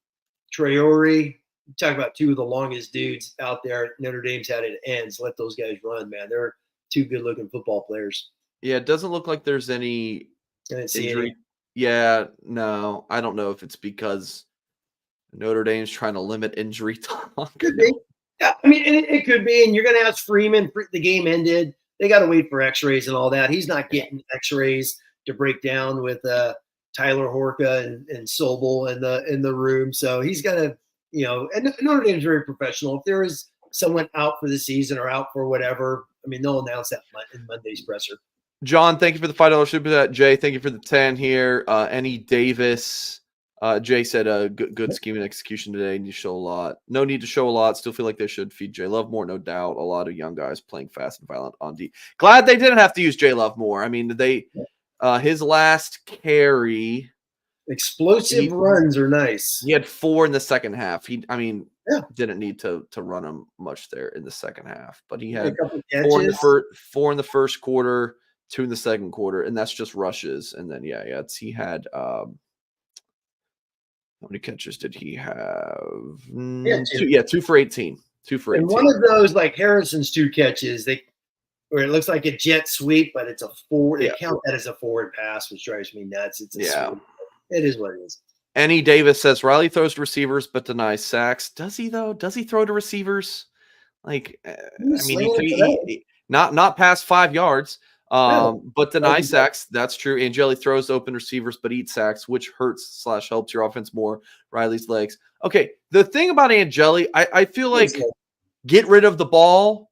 Traore, talk about 2 of the longest dudes out there. Notre Dame's had it ends. Let those guys run, man. They're 2 good-looking football players. Yeah, it doesn't look like there's any Didn't see injury. any. Yeah, no, I don't know if it's because Notre Dame's trying to limit injury talk. Could be. Yeah, I mean, it could be. And you're going to ask Freeman. The game ended. They got to wait for X-rays and all that. He's not getting X-rays to break down with Tyler Horka and Sobel in the room. So he's got to, and Notre Dame's very professional. If there is someone out for the season or out for whatever, I mean, they'll announce that in Monday's presser. John, thank you for the $5 super chat. Jay, thank you for the 10 here. Any Davis. Jay said good scheme and execution today, and you show a lot. No need to show a lot. Still feel like they should feed Jay Love more, no doubt. A lot of young guys playing fast and violent on D. Glad they didn't have to use Jay Love more. I mean, his last carry. Explosive runs are nice. He had 4 in the second half. Didn't need to run him much there in the second half, but he had 4 in the first quarter, 2 in the second quarter, and that's just rushes. And then he had how many catches did he have? 2 for 18. 2 for 18. And one of those, like Harrison's 2 catches, where it looks like a jet sweep, but it's a forward. They count that as a forward pass, which drives me nuts. It's a sweep. It is what it is. Annie Davis says Riley throws to receivers but denies sacks. Does he though? Does he throw to receivers? Like, he not past 5 yards. But deny sacks. That's true. Angeli throws to open receivers but eats sacks, which hurts / helps your offense more. Riley's legs. Okay, the thing about Angeli, I feel like get rid of the ball.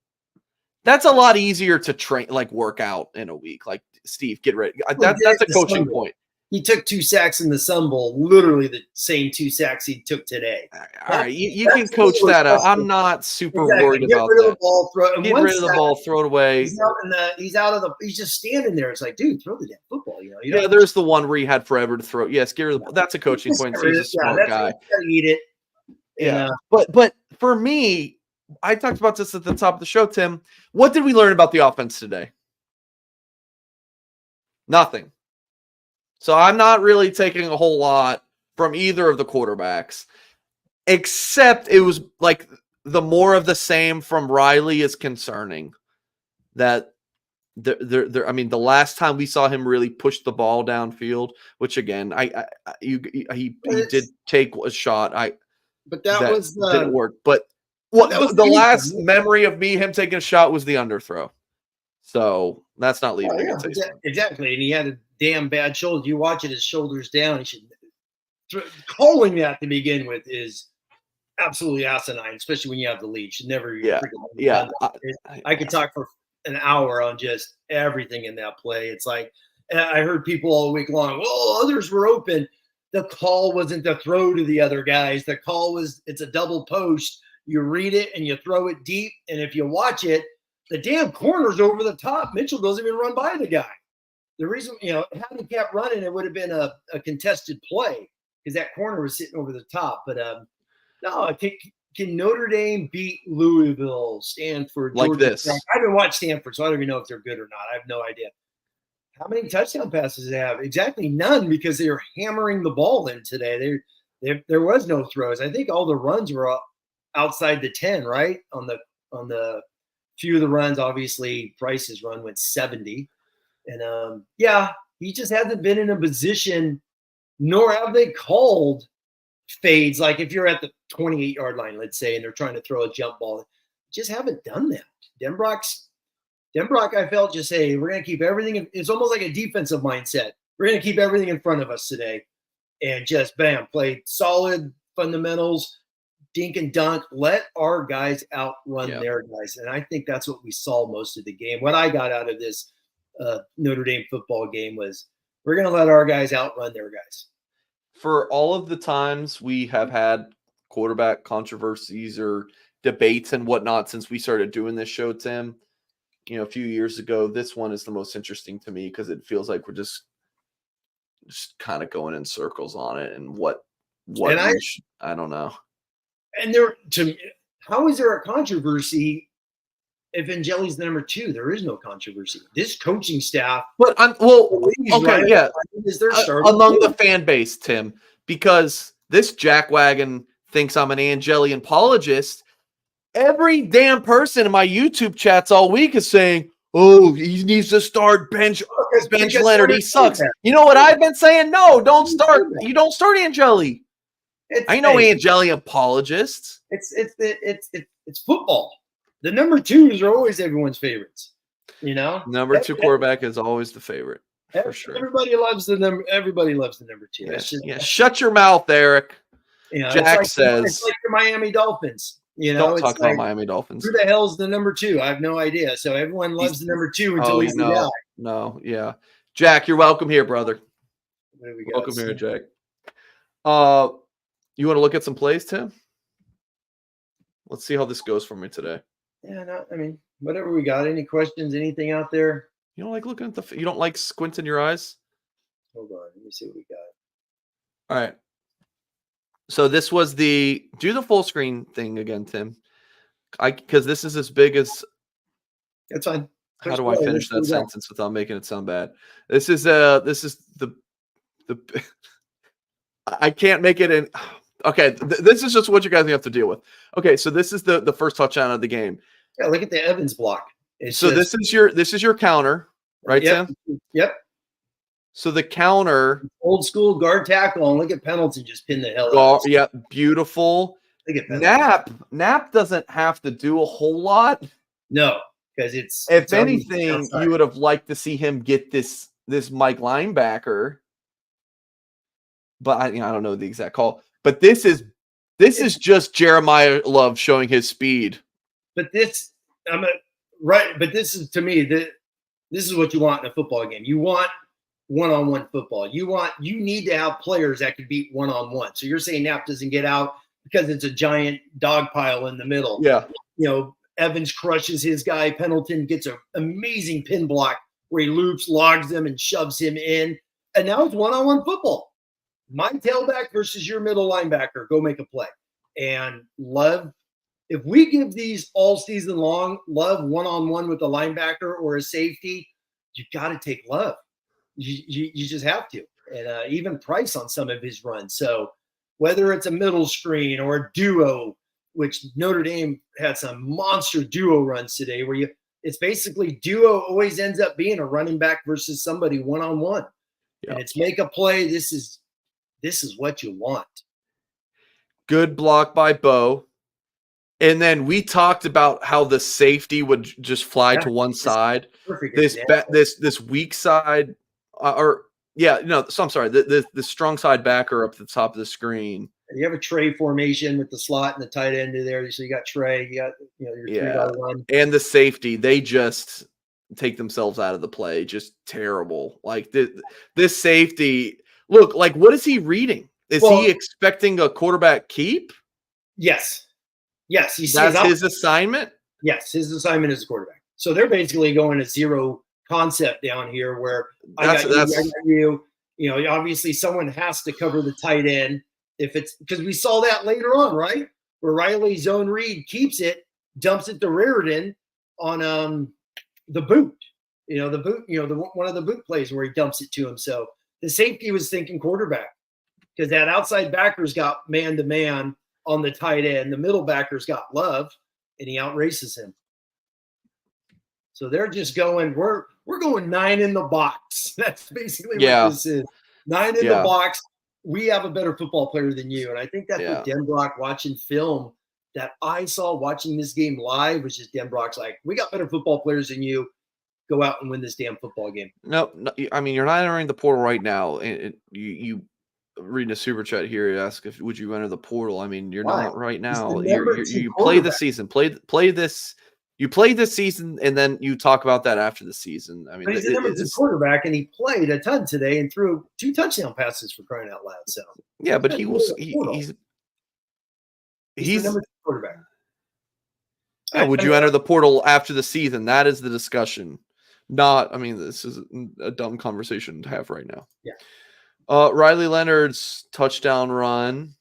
That's a lot easier to train, like work out in a week. Like Steve, get rid. That's a coaching point. He took 2 sacks in the Sun Bowl, literally the same 2 sacks he took today. All right, you can coach that out. I'm not super worried about that. Get rid of the ball, get rid of the ball, throw it away. He's just standing there. It's like, dude, throw the damn football. There's the one where he had forever to throw. Yes, get rid of the ball. That's a coaching point. So he's a smart guy. Eat it. Yeah, but for me, I talked about this at the top of the show, Tim. What did we learn about the offense today? Nothing. So I'm not really taking a whole lot from either of the quarterbacks, except it was like the more of the same from Riley is concerning. That the last time we saw him really push the ball downfield, which again, he did take a shot. But that was didn't work. But the last memory of him taking a shot was the underthrow. So that's not leaving. Exactly, and he had a damn bad shoulder. You watch it, his shoulders down. He should calling that to begin with is absolutely asinine, especially when you have the lead. Should never. I could talk for an hour on just everything in that play. It's like I heard people all week long. Well, others were open. The call wasn't to throw to the other guys. The call was it's a double post. You read it and you throw it deep, and if you watch it, the damn corner's over the top. Mitchell doesn't even run by the guy. The reason, had he kept running, it would have been a contested play because that corner was sitting over the top. But no, can Notre Dame beat Louisville, Stanford, like Georgia this? Tech? I haven't watched Stanford, so I don't even know if they're good or not. I have no idea. How many touchdown passes do they have? Exactly none, because they were hammering the ball in today. There was no throws. I think all the runs were outside the 10, right? On the few of the runs, obviously Price's run went 70. And he just hasn't been in a position, nor have they called fades. Like if you're at the 28-yard line, let's say, and they're trying to throw a jump ball, just haven't done that. Denbrock, I felt just say, we're going to keep everything. It's almost like a defensive mindset. We're going to keep everything in front of us today and just bam, play solid fundamentals, dink and dunk, let our guys outrun their guys. And I think that's what we saw most of the game. What I got out of this Notre Dame football game was we're going to let our guys outrun their guys. For all of the times we have had quarterback controversies or debates and whatnot since we started doing this show, Tim, a few years ago, this one is the most interesting to me because it feels like we're just kind of going in circles on it and I don't know. And how is there a controversy if Angeli's number 2? There is no controversy. This coaching staff, among the fan base, Tim, because this jackwagon thinks I'm an Angeli apologist. Every damn person in my YouTube chats all week is saying, oh, he needs to start bench Because Leonard. He sucks. You know what I've been saying? No, don't start. You don't start Angeli. I know Angeli apologists. It's football. The number 2s are always everyone's favorites. You know, number 2 quarterback is always the favorite for sure. Everybody loves the number. Everybody loves the number 2. Yeah, shut your mouth, Eric. You know, Jack it's says like the Miami Dolphins. You know, don't talk about Miami Dolphins. Who the hell's the number 2? I have no idea. So everyone loves the number 2 until he's the guy. No, yeah. Jack, you're welcome here, brother. Welcome here, Jack. You want to look at some plays, Tim? Let's see how this goes for me today. Yeah, I mean, whatever we got. Any questions? Anything out there? You don't like looking at you don't like squinting your eyes? Hold on, let me see what we got. All right. So this was do the full screen thing again, Tim. Because this is as big as. That's fine. How do I finish that sentence without making it sound bad? This is the I can't make it in. Okay, this is just what you guys have to deal with. Okay, so this is the first touchdown of the game. Yeah, look at the Evans block. This is your counter, right, Tim? Yep. So the counter, old school guard tackle, and look at Pendleton just pin the hell out. Yeah, beautiful. Look at Pendleton. Nap doesn't have to do a whole lot. No, because it's if anything, you would have liked to see him get this Mike linebacker. But I don't know the exact call. But this is just Jeremiah Love showing his speed. But this, But this is, to me, this is what you want in a football game. You want one-on-one football. You need to have players that can beat one-on-one. So you're saying Knapp doesn't get out because it's a giant dog pile in the middle. Yeah. Evans crushes his guy. Pendleton gets an amazing pin block where he loops, logs him, and shoves him in. And now it's one-on-one football. My tailback versus your middle linebacker. Go make a play. And Love, if we give these all season long, Love one-on-one with a linebacker or a safety, you got to take Love. You just have to. And even Price on some of his runs. So whether it's a middle screen or a duo, which Notre Dame had some monster duo runs today where it's basically duo always ends up being a running back versus somebody one-on-one. Yeah. And it's make a play. This is what you want. Good block by Bo. And then we talked about how the safety would just fly to one side. This weak side, so I'm sorry, the strong side backer up at the top of the screen. You have a tray formation with the slot and the tight end in there. So you got Trey, you got your $3 and the safety. They just take themselves out of the play. Just terrible. Like this safety. Look, like what is he reading? Is he expecting a quarterback keep? Yes. Yes, that's his assignment. Yes, his assignment is a quarterback. So they're basically going to zero concept down here, where I got you. Obviously someone has to cover the tight end. If it's because we saw that later on, right? Where Riley zone read keeps it, dumps it to Reardon on the boot. One of the boot plays where he dumps it to him. So the safety was thinking quarterback because that outside backer's got man to man on the tight end. The middle backer's got Love, and he outraces him. So they're just going, we're going 9 in the box. That's basically what this is. 9 in the box. We have a better football player than you. And I think that's what Denbrock watching film that I saw watching this game live was just Denbrock's like, we got better football players than you. Go out and win this damn football game. No, I mean, you're not entering the portal right now. You reading a super chat here, you ask would you enter the portal? I mean, you're not right now. You play the season, play this. You play this season, and then you talk about that after the season. I mean, but he's a number 2 quarterback, and he played a ton today and threw 2 touchdown passes for crying out loud. So but he's the number 2 quarterback. Yeah, would you enter the portal after the season? That is the discussion. This is a dumb conversation to have right now. Yeah. Riley Leonard's touchdown run,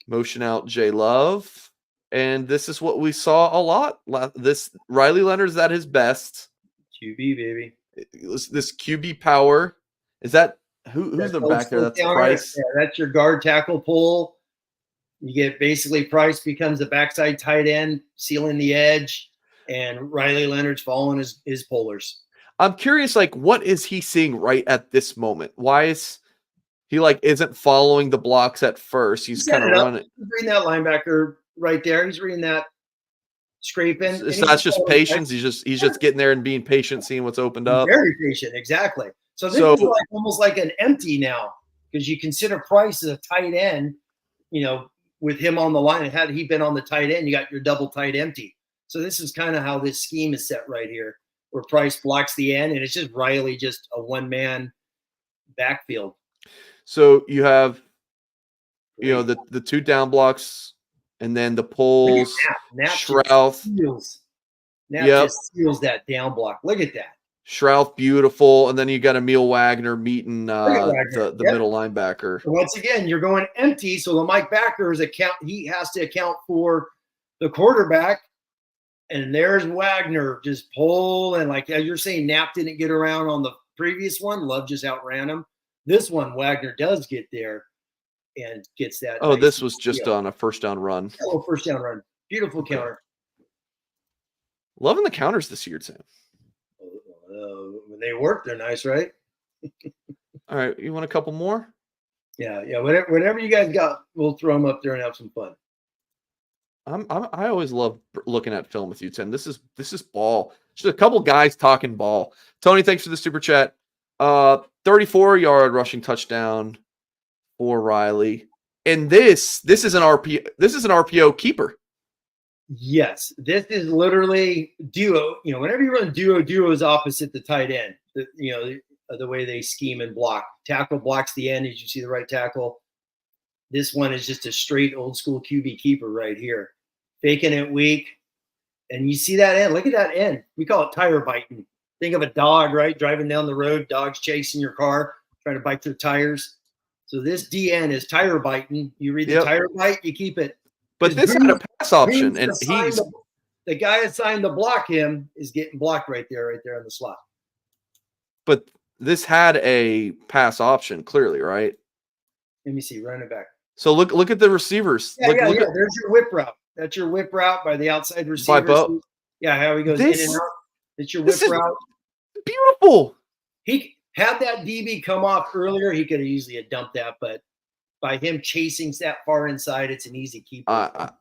motion out J Love. And this is what we saw a lot. This Riley Leonard's at his best. QB, baby. This QB power. Is that who's the back there? That's Price. Yeah, that's your guard tackle pull. You get basically Price becomes the backside tight end, sealing the edge. and Riley Leonard's following his polars. I'm curious, like, what is he seeing right at this moment? Why is he like isn't following the blocks at first? He's kind of running. He's reading that linebacker right there. He's reading that scraping. So that's just patience. He's just getting there and being patient, seeing what's opened up. Very patient, exactly. So this is like almost like an empty now, because you consider Price as a tight end, with him on the line. And had he been on the tight end, you got your double tight empty. So this is kind of how this scheme is set right here, where Price blocks the end, and it's just Riley, just a one-man backfield. So you have, the 2 down blocks, and then the pulls. Nap Shrouth. Just steals that down block. Look at that. Shrouth, beautiful. And then you got Emil Wagner meeting the middle linebacker. So once again, you're going empty. So the Mike Backer he has to account for the quarterback. And there's Wagner just pulling. Like you're saying, Knapp didn't get around on the previous one. Love just outran him. This one, Wagner does get there and gets that. Oh, this was just on a first down run. A little first down run. Beautiful counter. Loving the counters this year, Sam. When they work, they're nice, right? All right. You want a couple more? Yeah. Whatever you guys got, we'll throw them up there and have some fun. I always love looking at film with you, Tim. This is ball. Just a couple guys talking ball. Tony, thanks for the super chat. 34-yard rushing touchdown for Riley. And this is an RPO. This is an RPO keeper. Yes, this is literally duo. Whenever you run duo is opposite the tight end. The way they scheme and block. Tackle blocks the end, as you see the right tackle. This one is just a straight old school QB keeper right here. Faking it weak. And you see that end. Look at that end. We call it tire biting. Think of a dog, right? Driving down the road, dogs chasing your car, trying to bite their tires. So this DN is tire biting. You read the tire bite, you keep it. But this had a pass option, and the guy assigned to block him is getting blocked right there in the slot. But this had a pass option, clearly, right? Let me see, running back. So look at the receivers. Yeah, there's your whip route. That's your whip route by the outside receiver. How he goes in and out. It's your whip route. Beautiful. He had that DB come off earlier. He could have easily dumped that, but by him chasing that far inside, it's an easy keeper.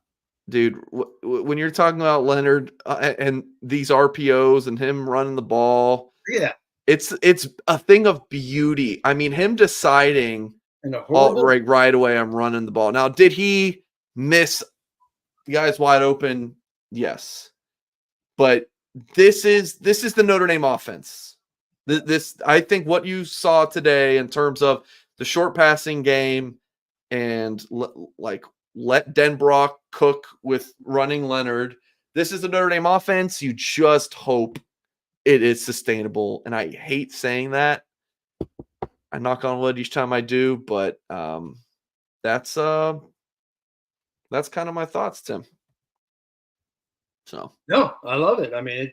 Dude, when you're talking about Leonard and these RPOs and him running the ball, it's a thing of beauty. I mean, him deciding right away, I'm running the ball. Now, did he miss the guys wide open? Yes, but this is the Notre Dame offense. This I think what you saw today in terms of the short passing game and let Denbrock cook with running Leonard. This is the Notre Dame offense. You just hope it is sustainable. And I hate saying that. I knock on wood each time I do, but that's kind of my thoughts, Tim. So no, I love it. I mean,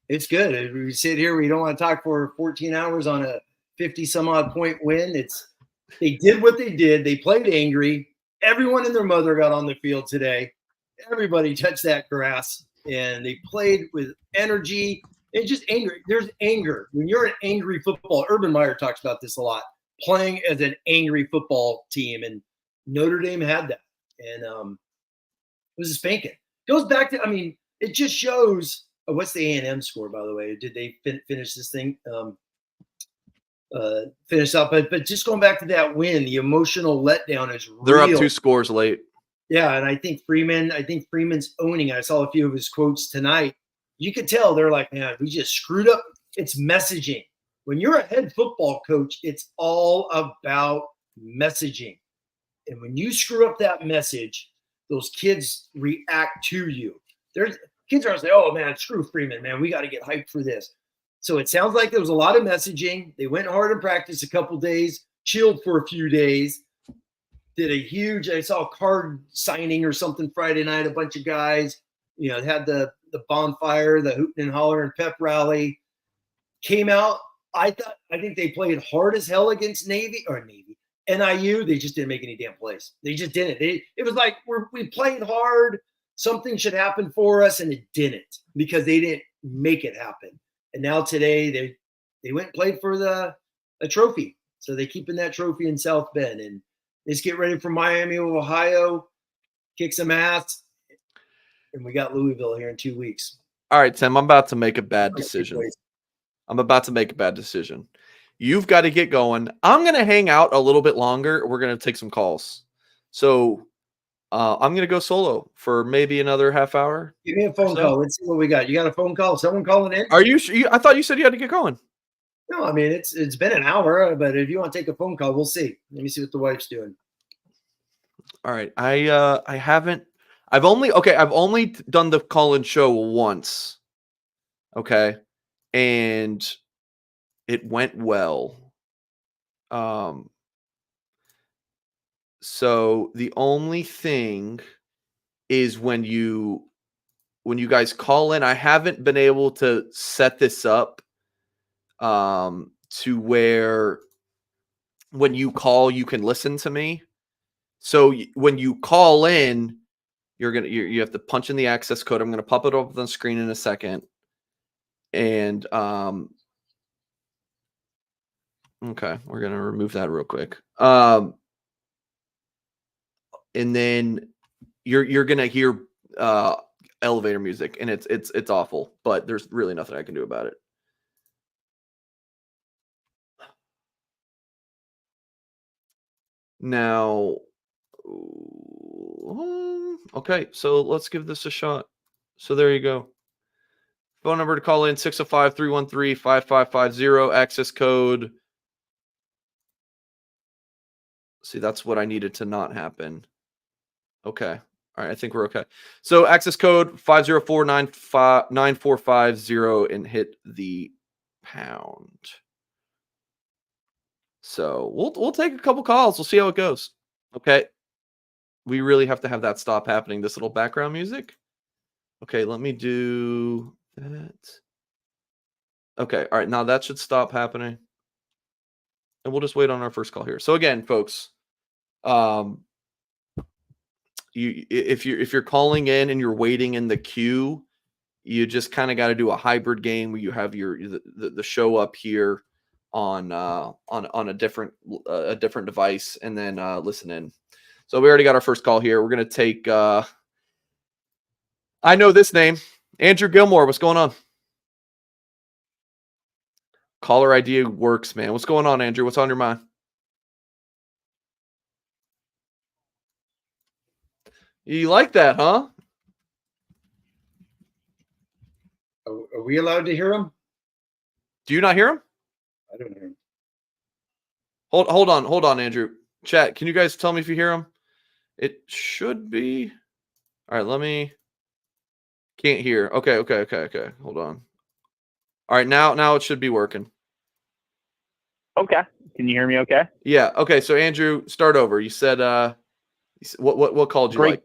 it's good. We sit here, we don't want to talk for 14 hours on a 50 some odd point win. They did what they did. They played angry. Everyone and their mother got on the field today. Everybody touched that grass, and they played with energy. It's just angry. There's anger. When you're an angry football, Urban Meyer talks about this a lot, playing as an angry football team, and Notre Dame had that. And it was a spanking. Goes back to, it just shows, what's the A&M score, by the way? Did they finish this thing? Finish up, but just going back to that win, the emotional letdown is real. They're up 2 scores late. Yeah, and I think Freeman's owning it. I saw a few of his quotes tonight. You could tell they're like, man, we just screwed up. It's messaging. When you're a head football coach, it's all about messaging. And when you screw up that message, those kids react to you. Kids are saying, oh man, screw Freeman, man. We got to get hyped for this. So it sounds like there was a lot of messaging. They went hard in practice a couple days, chilled for a few days, did a huge, I saw a card signing or something Friday night, a bunch of guys, had the bonfire, the hooting and holler and pep rally, came out. I think they played hard as hell against NIU. They just didn't make any damn plays. They just didn't. It was like we played hard, something should happen for us, and it didn't because they didn't make it happen. And now today they went and played for a trophy. So they're keeping that trophy in South Bend, and let's get ready for Miami, Ohio, kick some ass. And we got Louisville here in 2 weeks. All right, Tim, I'm about to make a bad decision. You've got to get going. I'm going to hang out a little bit longer. We're going to take some calls. So I'm going to go solo for maybe another half hour. Give me a phone call. Let's see what we got. You got a phone call? Someone calling in? Are you sure? I thought you said you had to get going. No, I mean, it's been an hour, but if you want to take a phone call, we'll see. Let me see what the wife's doing. All right. I've only done the call-in show once. Okay. And it went well. So the only thing is when you guys call in, I haven't been able to set this up to where when you call, you can listen to me. So when you call in, you have to punch in the access code. I'm going to pop it up on the screen in a second. And okay, we're going to remove that real quick. And then you're going to hear elevator music, and it's awful, but there's really nothing I can do about it. Now, okay, so let's give this a shot. So there you go. Phone number to call in, 605-313-5550. Access code. See, that's what I needed to not happen. Okay. All right, I think we're okay. So access code 504-9450 and hit the pound. So we'll take a couple calls. We'll see how it goes. Okay. We really have to have that stop happening. This little background music. Okay, let me do that. Okay, all right. Now that should stop happening. And we'll just wait on our first call here. So again, folks, if you're calling in and you're waiting in the queue, you just kind of got to do a hybrid game where you have the show up here on a different device and then listen in. So we already got our first call here. We're gonna take. I know this name, Andrew Gilmore. What's going on? Caller ID works, man. What's going on, Andrew? What's on your mind? You like that, huh? Are we allowed to hear him? Do you not hear him? I don't hear him. Hold on, Andrew. Chat, can you guys tell me if you hear him? It should be. All right, let me. Can't hear. Okay. Hold on. All right, now it should be working. Okay. Can you hear me okay? Yeah. Okay, so Andrew, start over. You said what called you Great. like?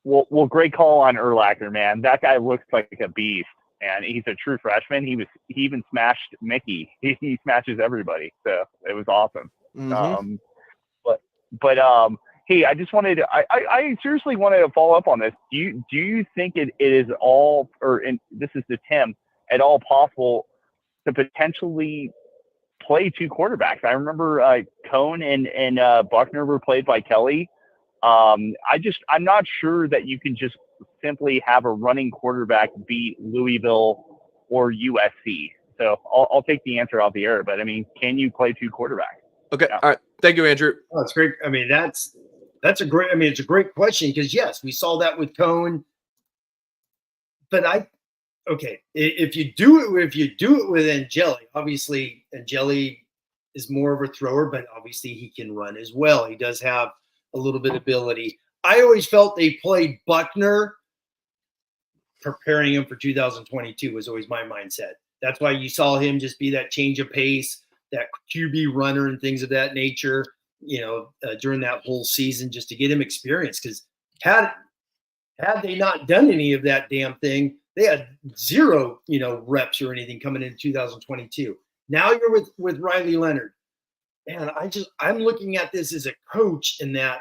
Well, great call on Urlacher, man. That guy looks like a beast, and he's a true freshman. He even smashed Mickey. He smashes everybody, so it was awesome. Mm-hmm. But hey, I just wanted to, I seriously wanted to follow up on this. Do you think it is all, this is to Tim, at all possible to potentially play two quarterbacks? I remember Cone and Buckner were played by Kelly. I'm not sure that you can just simply have a running quarterback beat Louisville or USC. So I'll take the answer off the air, but I mean, can you play two quarterbacks? Okay. Yeah. All right. Thank you, Andrew. Oh, it's great. I mean, it's a great question because yes, we saw that with Cone. But if you do it with Angeli, obviously Angeli is more of a thrower, but obviously he can run as well. He does have a little bit of ability. I always felt they played Buckner, preparing him for 2022 was always my mindset. That's why you saw him just be that change of pace, that QB runner and things of that nature, during that whole season, just to get him experience. Because had they not done any of that damn thing, they had zero, reps or anything coming in 2022. Now you're with Riley Leonard. And I'm looking at this as a coach in that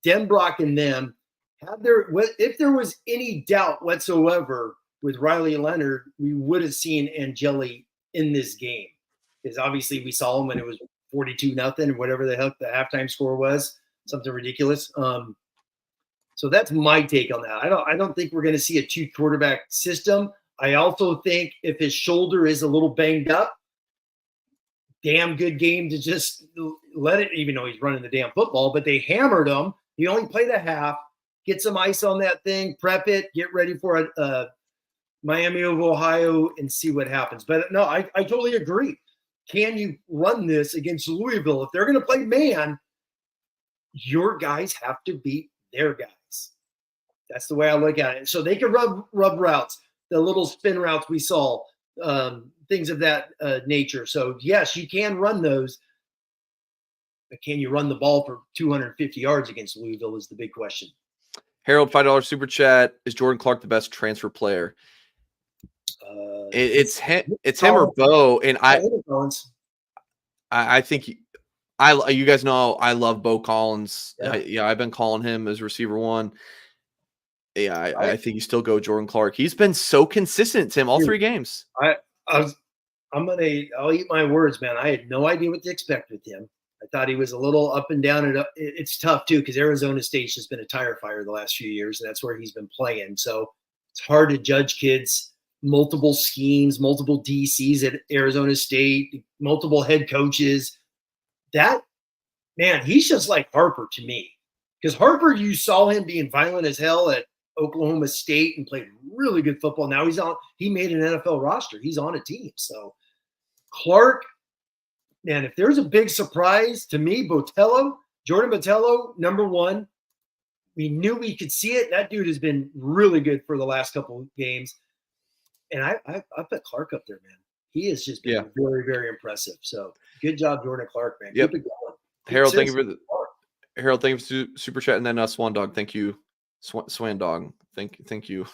Denbrock and them If there was any doubt whatsoever with Riley Leonard, we would have seen Angeli in this game, because obviously we saw him when it was 42-0 or whatever the heck the halftime score was, something ridiculous. So that's my take on that. I don't think we're going to see a 2 quarterback system. I also think if his shoulder is a little banged up, damn good game to just let it, even though he's running the damn football, but they hammered him. He only played a half. Get some ice on that thing, prep it, get ready for a Miami of Ohio and see what happens. But no, I totally agree. Can you run this against Louisville? If they're going to play man, your guys have to beat their guys. That's the way I look at it. So they can rub routes, the little spin routes we saw, things of that nature. So, yes, you can run those. But can you run the ball for 250 yards against Louisville is the big question. Harold, $5 super chat. Is Jordan Clark the best transfer player? It's him or Bo, and I think you guys know I love Bo Collins. Yeah. I've been calling him as receiver one. Yeah, I think you still go Jordan Clark. He's been so consistent, Tim, all 3 games. I'll eat my words, man. I had no idea what to expect with him. I thought he was a little up and down. And it's tough, too, because Arizona State's just been a tire fire the last few years, and that's where he's been playing. So it's hard to judge kids. Multiple schemes, multiple DCs at Arizona State, multiple head coaches. That, man, he's just like Harper to me. Because Harper, you saw him being violent as hell at Oklahoma State and played really good football. Now he made an NFL roster. He's on a team. So Clark, man, if there's a big surprise to me, Jordan Botello, number one. We knew we could see it. That dude has been really good for the last couple of games. And I put Clark up there, man. He has just been very, very impressive. So good job, Jordan Clark, man. Yep. Keep it going. Harold, thank you for super chat, and then Swan Dog, thank you, Swan Dog, thank you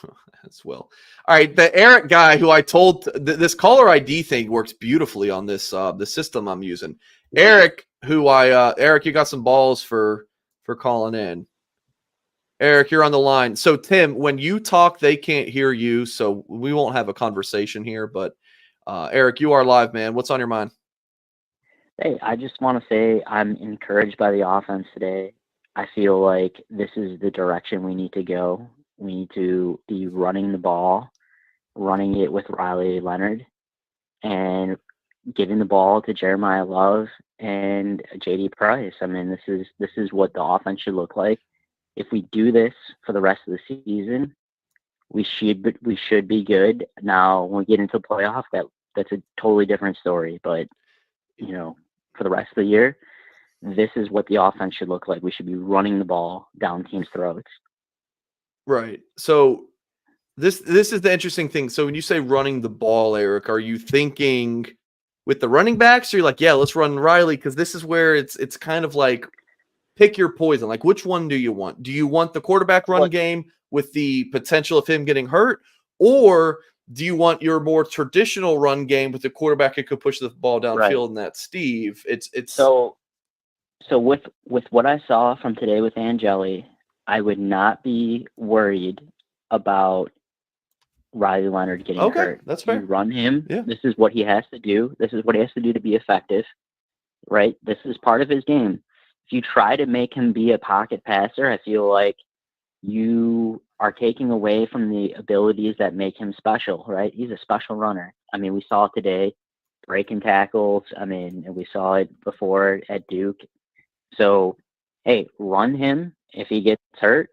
as well. All right, the Eric guy who I told this caller ID thing works beautifully on this the system I'm using. Eric, Eric, you got some balls for calling in. Eric, you're on the line. So, Tim, when you talk, they can't hear you, so we won't have a conversation here. But, Eric, you are live, man. What's on your mind? Hey, I just want to say I'm encouraged by the offense today. I feel like this is the direction we need to go. We need to be running the ball, running it with Riley Leonard, and giving the ball to Jeremiah Love and JD Price. I mean, this is what the offense should look like. If we do this for the rest of the season, we should be good. Now, when we get into the playoff, that's a totally different story. But for the rest of the year, this is what the offense should look like. We should be running the ball down teams' throats. Right. So this is the interesting thing. So when you say running the ball, Eric, are you thinking with the running backs? Or you're like, yeah, let's run Riley, because this is where it's kind of like pick your poison. Like, which one do you want? Do you want the quarterback run game with the potential of him getting hurt, or do you want your more traditional run game with the quarterback who could push the ball downfield? Right. And that's Steve. It's so with what I saw from today with Angeli, I would not be worried about Riley Leonard getting hurt. That's fair. You run him. Yeah. This is what he has to do. This is what he has to do to be effective. Right? This is part of his game. If you try to make him be a pocket passer, I feel like you are taking away from the abilities that make him special, right? He's a special runner. I mean, we saw it today, breaking tackles. I mean, and we saw it before at Duke. So, hey, run him. If he gets hurt,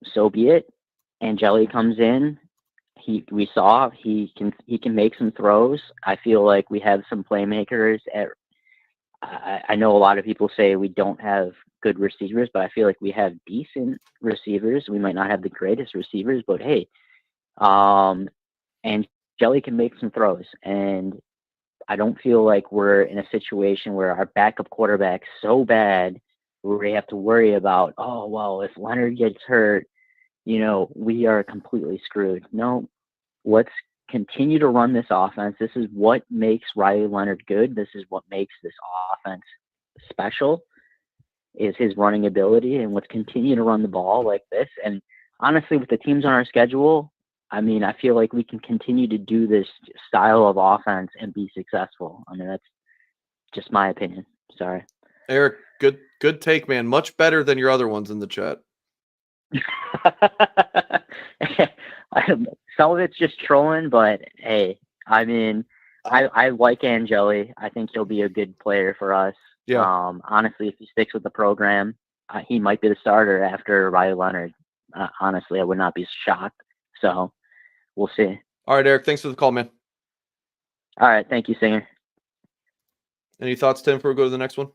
so be it. Angeli comes in. We saw he can make some throws. I feel like we have some playmakers at. I know a lot of people say we don't have good receivers, but I feel like we have decent receivers. We might not have the greatest receivers, but hey, and Jelly can make some throws. And I don't feel like we're in a situation where our backup quarterback's so bad where we have to worry about, oh, well, if Leonard gets hurt, we are completely screwed. No, let's continue to run this offense. This is what makes Riley Leonard good. This is what makes this offense special. is his running ability, and let's continue to run the ball like this. And honestly, with the teams on our schedule, I mean, I feel like we can continue to do this style of offense and be successful. I mean, that's just my opinion. Sorry. Eric, good take, man. Much better than your other ones in the chat. Some of it's just trolling, but hey, I mean, I like Angeli. I think he'll be a good player for us. Yeah. Honestly, if he sticks with the program, he might be the starter after Riley Leonard. Honestly, I would not be shocked. So we'll see. All right, Eric, thanks for the call, man. All right. Thank you, Singer. Any thoughts, Tim, before we go to the next one?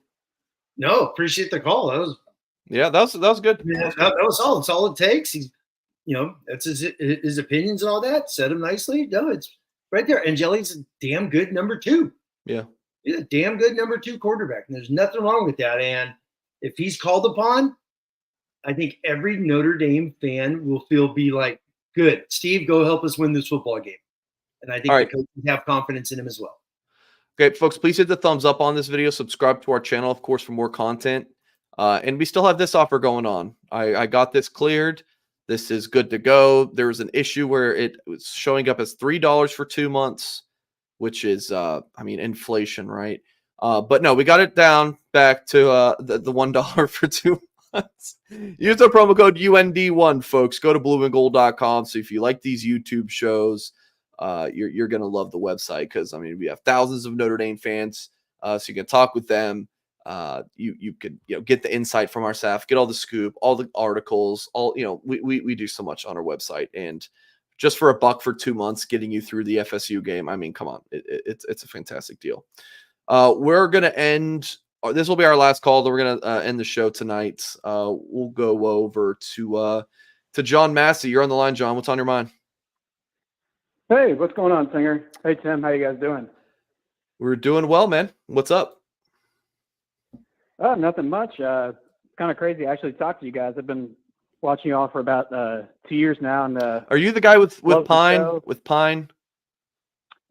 No, appreciate the call. That was good. that was solid. That's all it takes. He's, that's his opinions and all that. Said him nicely. No, it's right there. Angeli's a damn good number 2. Yeah. He's a damn good number 2 quarterback. And there's nothing wrong with that. And if he's called upon, I think every Notre Dame fan will be like, good, Steve, go help us win this football game. And I think the coaches have confidence in him as well. Okay, folks, please hit the thumbs up on this video. Subscribe to our channel, of course, for more content. And we still have this offer going on. I got this cleared. This is good to go. There was an issue where it was showing up as $3 for 2 months, which is, inflation, right? But no, we got it down back to the $1 for 2 months. Use our promo code UND1, folks. Go to blueandgold.com. So if you like these YouTube shows, you're going to love the website because, we have thousands of Notre Dame fans, so you can talk with them. You could get the insight from our staff, get all the scoop, all the articles, we do so much on our website. And just for $1 for 2 months, getting you through the FSU game, come on, it's a fantastic deal. We're going to end. This will be our last call. We're going to end the show tonight. We'll go over to John Massey. You're on the line, John. What's on your mind? Hey, what's going on, Singer? Hey, Tim. How you guys doing? We're doing well, man. What's up? Nothing much. Kind of crazy. I actually talked to you guys. I've been watching you all for about 2 years now. And are you the guy with Pine? With Pine?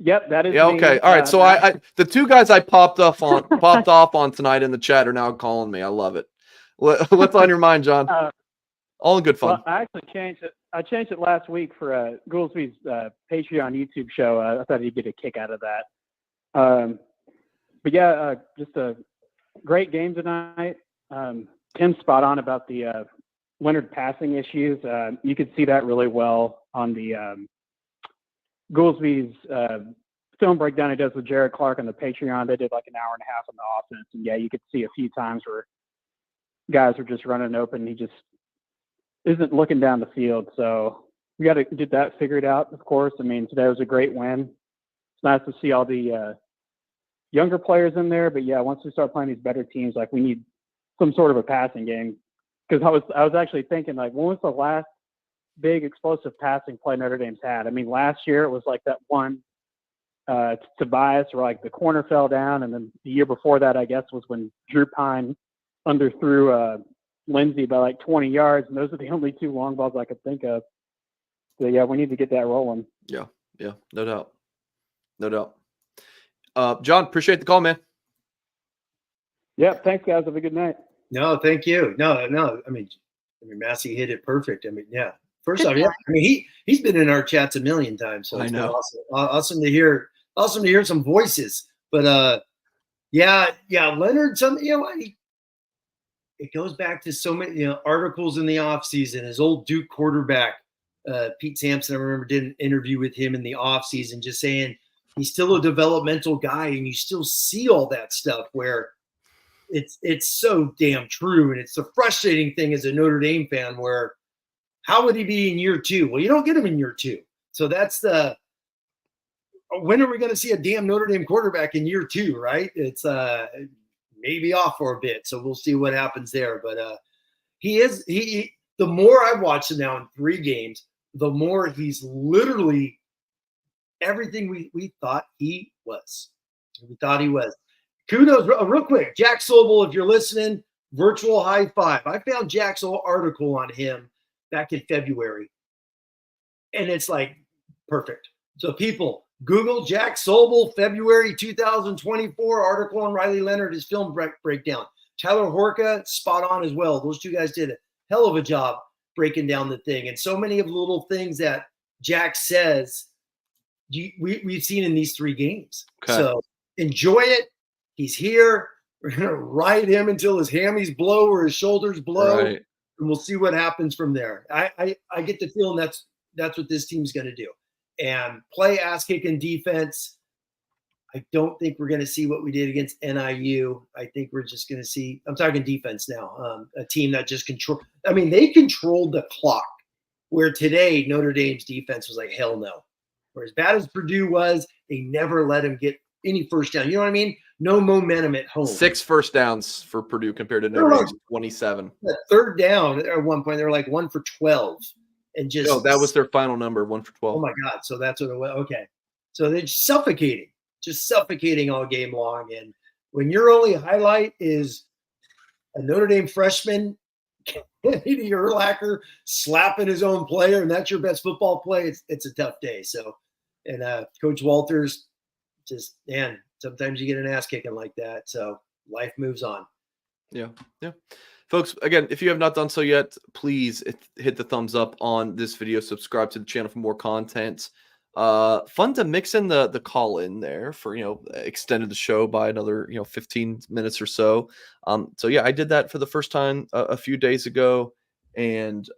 Yep, that is. Yeah. me. Okay. All right. So I the 2 guys I popped off on tonight in the chat are now calling me. I love it. What's on your mind, John? All in good fun. Well, I actually changed it. I changed it last week for Goolsby's Patreon YouTube show. I thought he'd get a kick out of that. But yeah, just a great game tonight. Tim's spot on about the Leonard passing issues. You could see that really well on the Goolsby's film breakdown he does with Jared Clark on the Patreon. They did like an hour and a half on the offense. And yeah, you could see a few times where guys were just running open. He just isn't looking down the field. So we got to get that figured out, of course. Today was a great win. It's nice to see all the younger players in there. But yeah, once we start playing these better teams, like we need some sort of a passing game. Because I was actually thinking, like, when was the last big explosive passing play Notre Dame's had? Last year it was like that one Tobias where like the corner fell down, and then the year before that, I guess, was when Drew Pine underthrew Lindsey by like 20 yards, and those are the only 2 long balls I could think of. So yeah, we need to get that rolling. Yeah, no doubt. John, appreciate the call, man. Yeah, thanks, guys. Have a good night. No, thank you. No. Massey hit it perfect. Yeah. First off, yeah. He's been in our chats a million times, so it's been awesome to hear. Awesome to hear some voices. But yeah, Leonard. It goes back to so many articles in the offseason. His old Duke quarterback, Pete Sampson. I remember did an interview with him in the offseason, just saying he's still a developmental guy, and you still see all that stuff where. It's so damn true, and it's the frustrating thing as a Notre Dame fan where how would he be in year 2? Well, you don't get him in year 2. So that's when are we going to see a damn Notre Dame quarterback in year 2, right? It's maybe off for a bit, so we'll see what happens there. But the more I've watched him now in 3 games, the more he's literally everything we thought he was. We thought he was. Kudos, real quick. Jack Sobel, if you're listening, virtual high five. I found Jack's article on him back in February, and it's like perfect. So people, Google Jack Sobel, February 2024 article on Riley Leonard, his film breakdown. Tyler Horka, spot on as well. Those two guys did a hell of a job breaking down the thing. And so many of the little things that Jack says, we've seen in these 3 games. Okay. So enjoy it. He's here. We're going to ride him until his hammies blow or his shoulders blow. Right. And we'll see what happens from there. I get the feeling that's what this team's going to do. And play ass-kicking defense. I don't think we're going to see what we did against NIU. I think we're just going to see – I'm talking defense now, a team that just – they controlled the clock, where today Notre Dame's defense was like, hell no. Or as bad as Purdue was, they never let him get any first down. You know what I mean? No momentum at home. 6 first downs for Purdue compared to Notre Dame's 27. Third down at one point, they were like 1 for 12. And just – No, that was their final number, 1 for 12. Oh, my God. So that's what it was. Okay. So they're just suffocating all game long. And when your only highlight is a Notre Dame freshman, Kennedy Urlacher, slapping his own player, and that's your best football play, it's a tough day. So, and Coach Walters, just, man, sometimes you get an ass kicking like that. So life moves on. Yeah. Folks, again, if you have not done so yet, please hit the thumbs up on this video. Subscribe to the channel for more content. Fun to mix in the call in there for, extended the show by another, 15 minutes or so. So yeah, I did that for the first time a few days ago. And,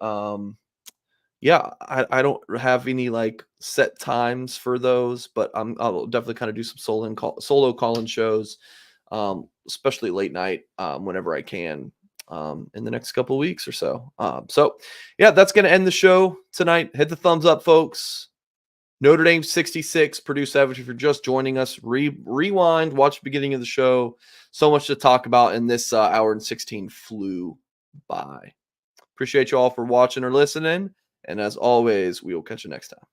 yeah, I don't have any like set times for those, but I'll definitely kind of do some solo call-in shows, especially late night, whenever I can, in the next couple of weeks or so. So yeah, that's going to end the show tonight. Hit the thumbs up, folks. Notre Dame 66, Purdue 7. If you're just joining us, rewind, watch the beginning of the show. So much to talk about, and this hour and 16 flew by. Appreciate you all for watching or listening. And as always, we will catch you next time.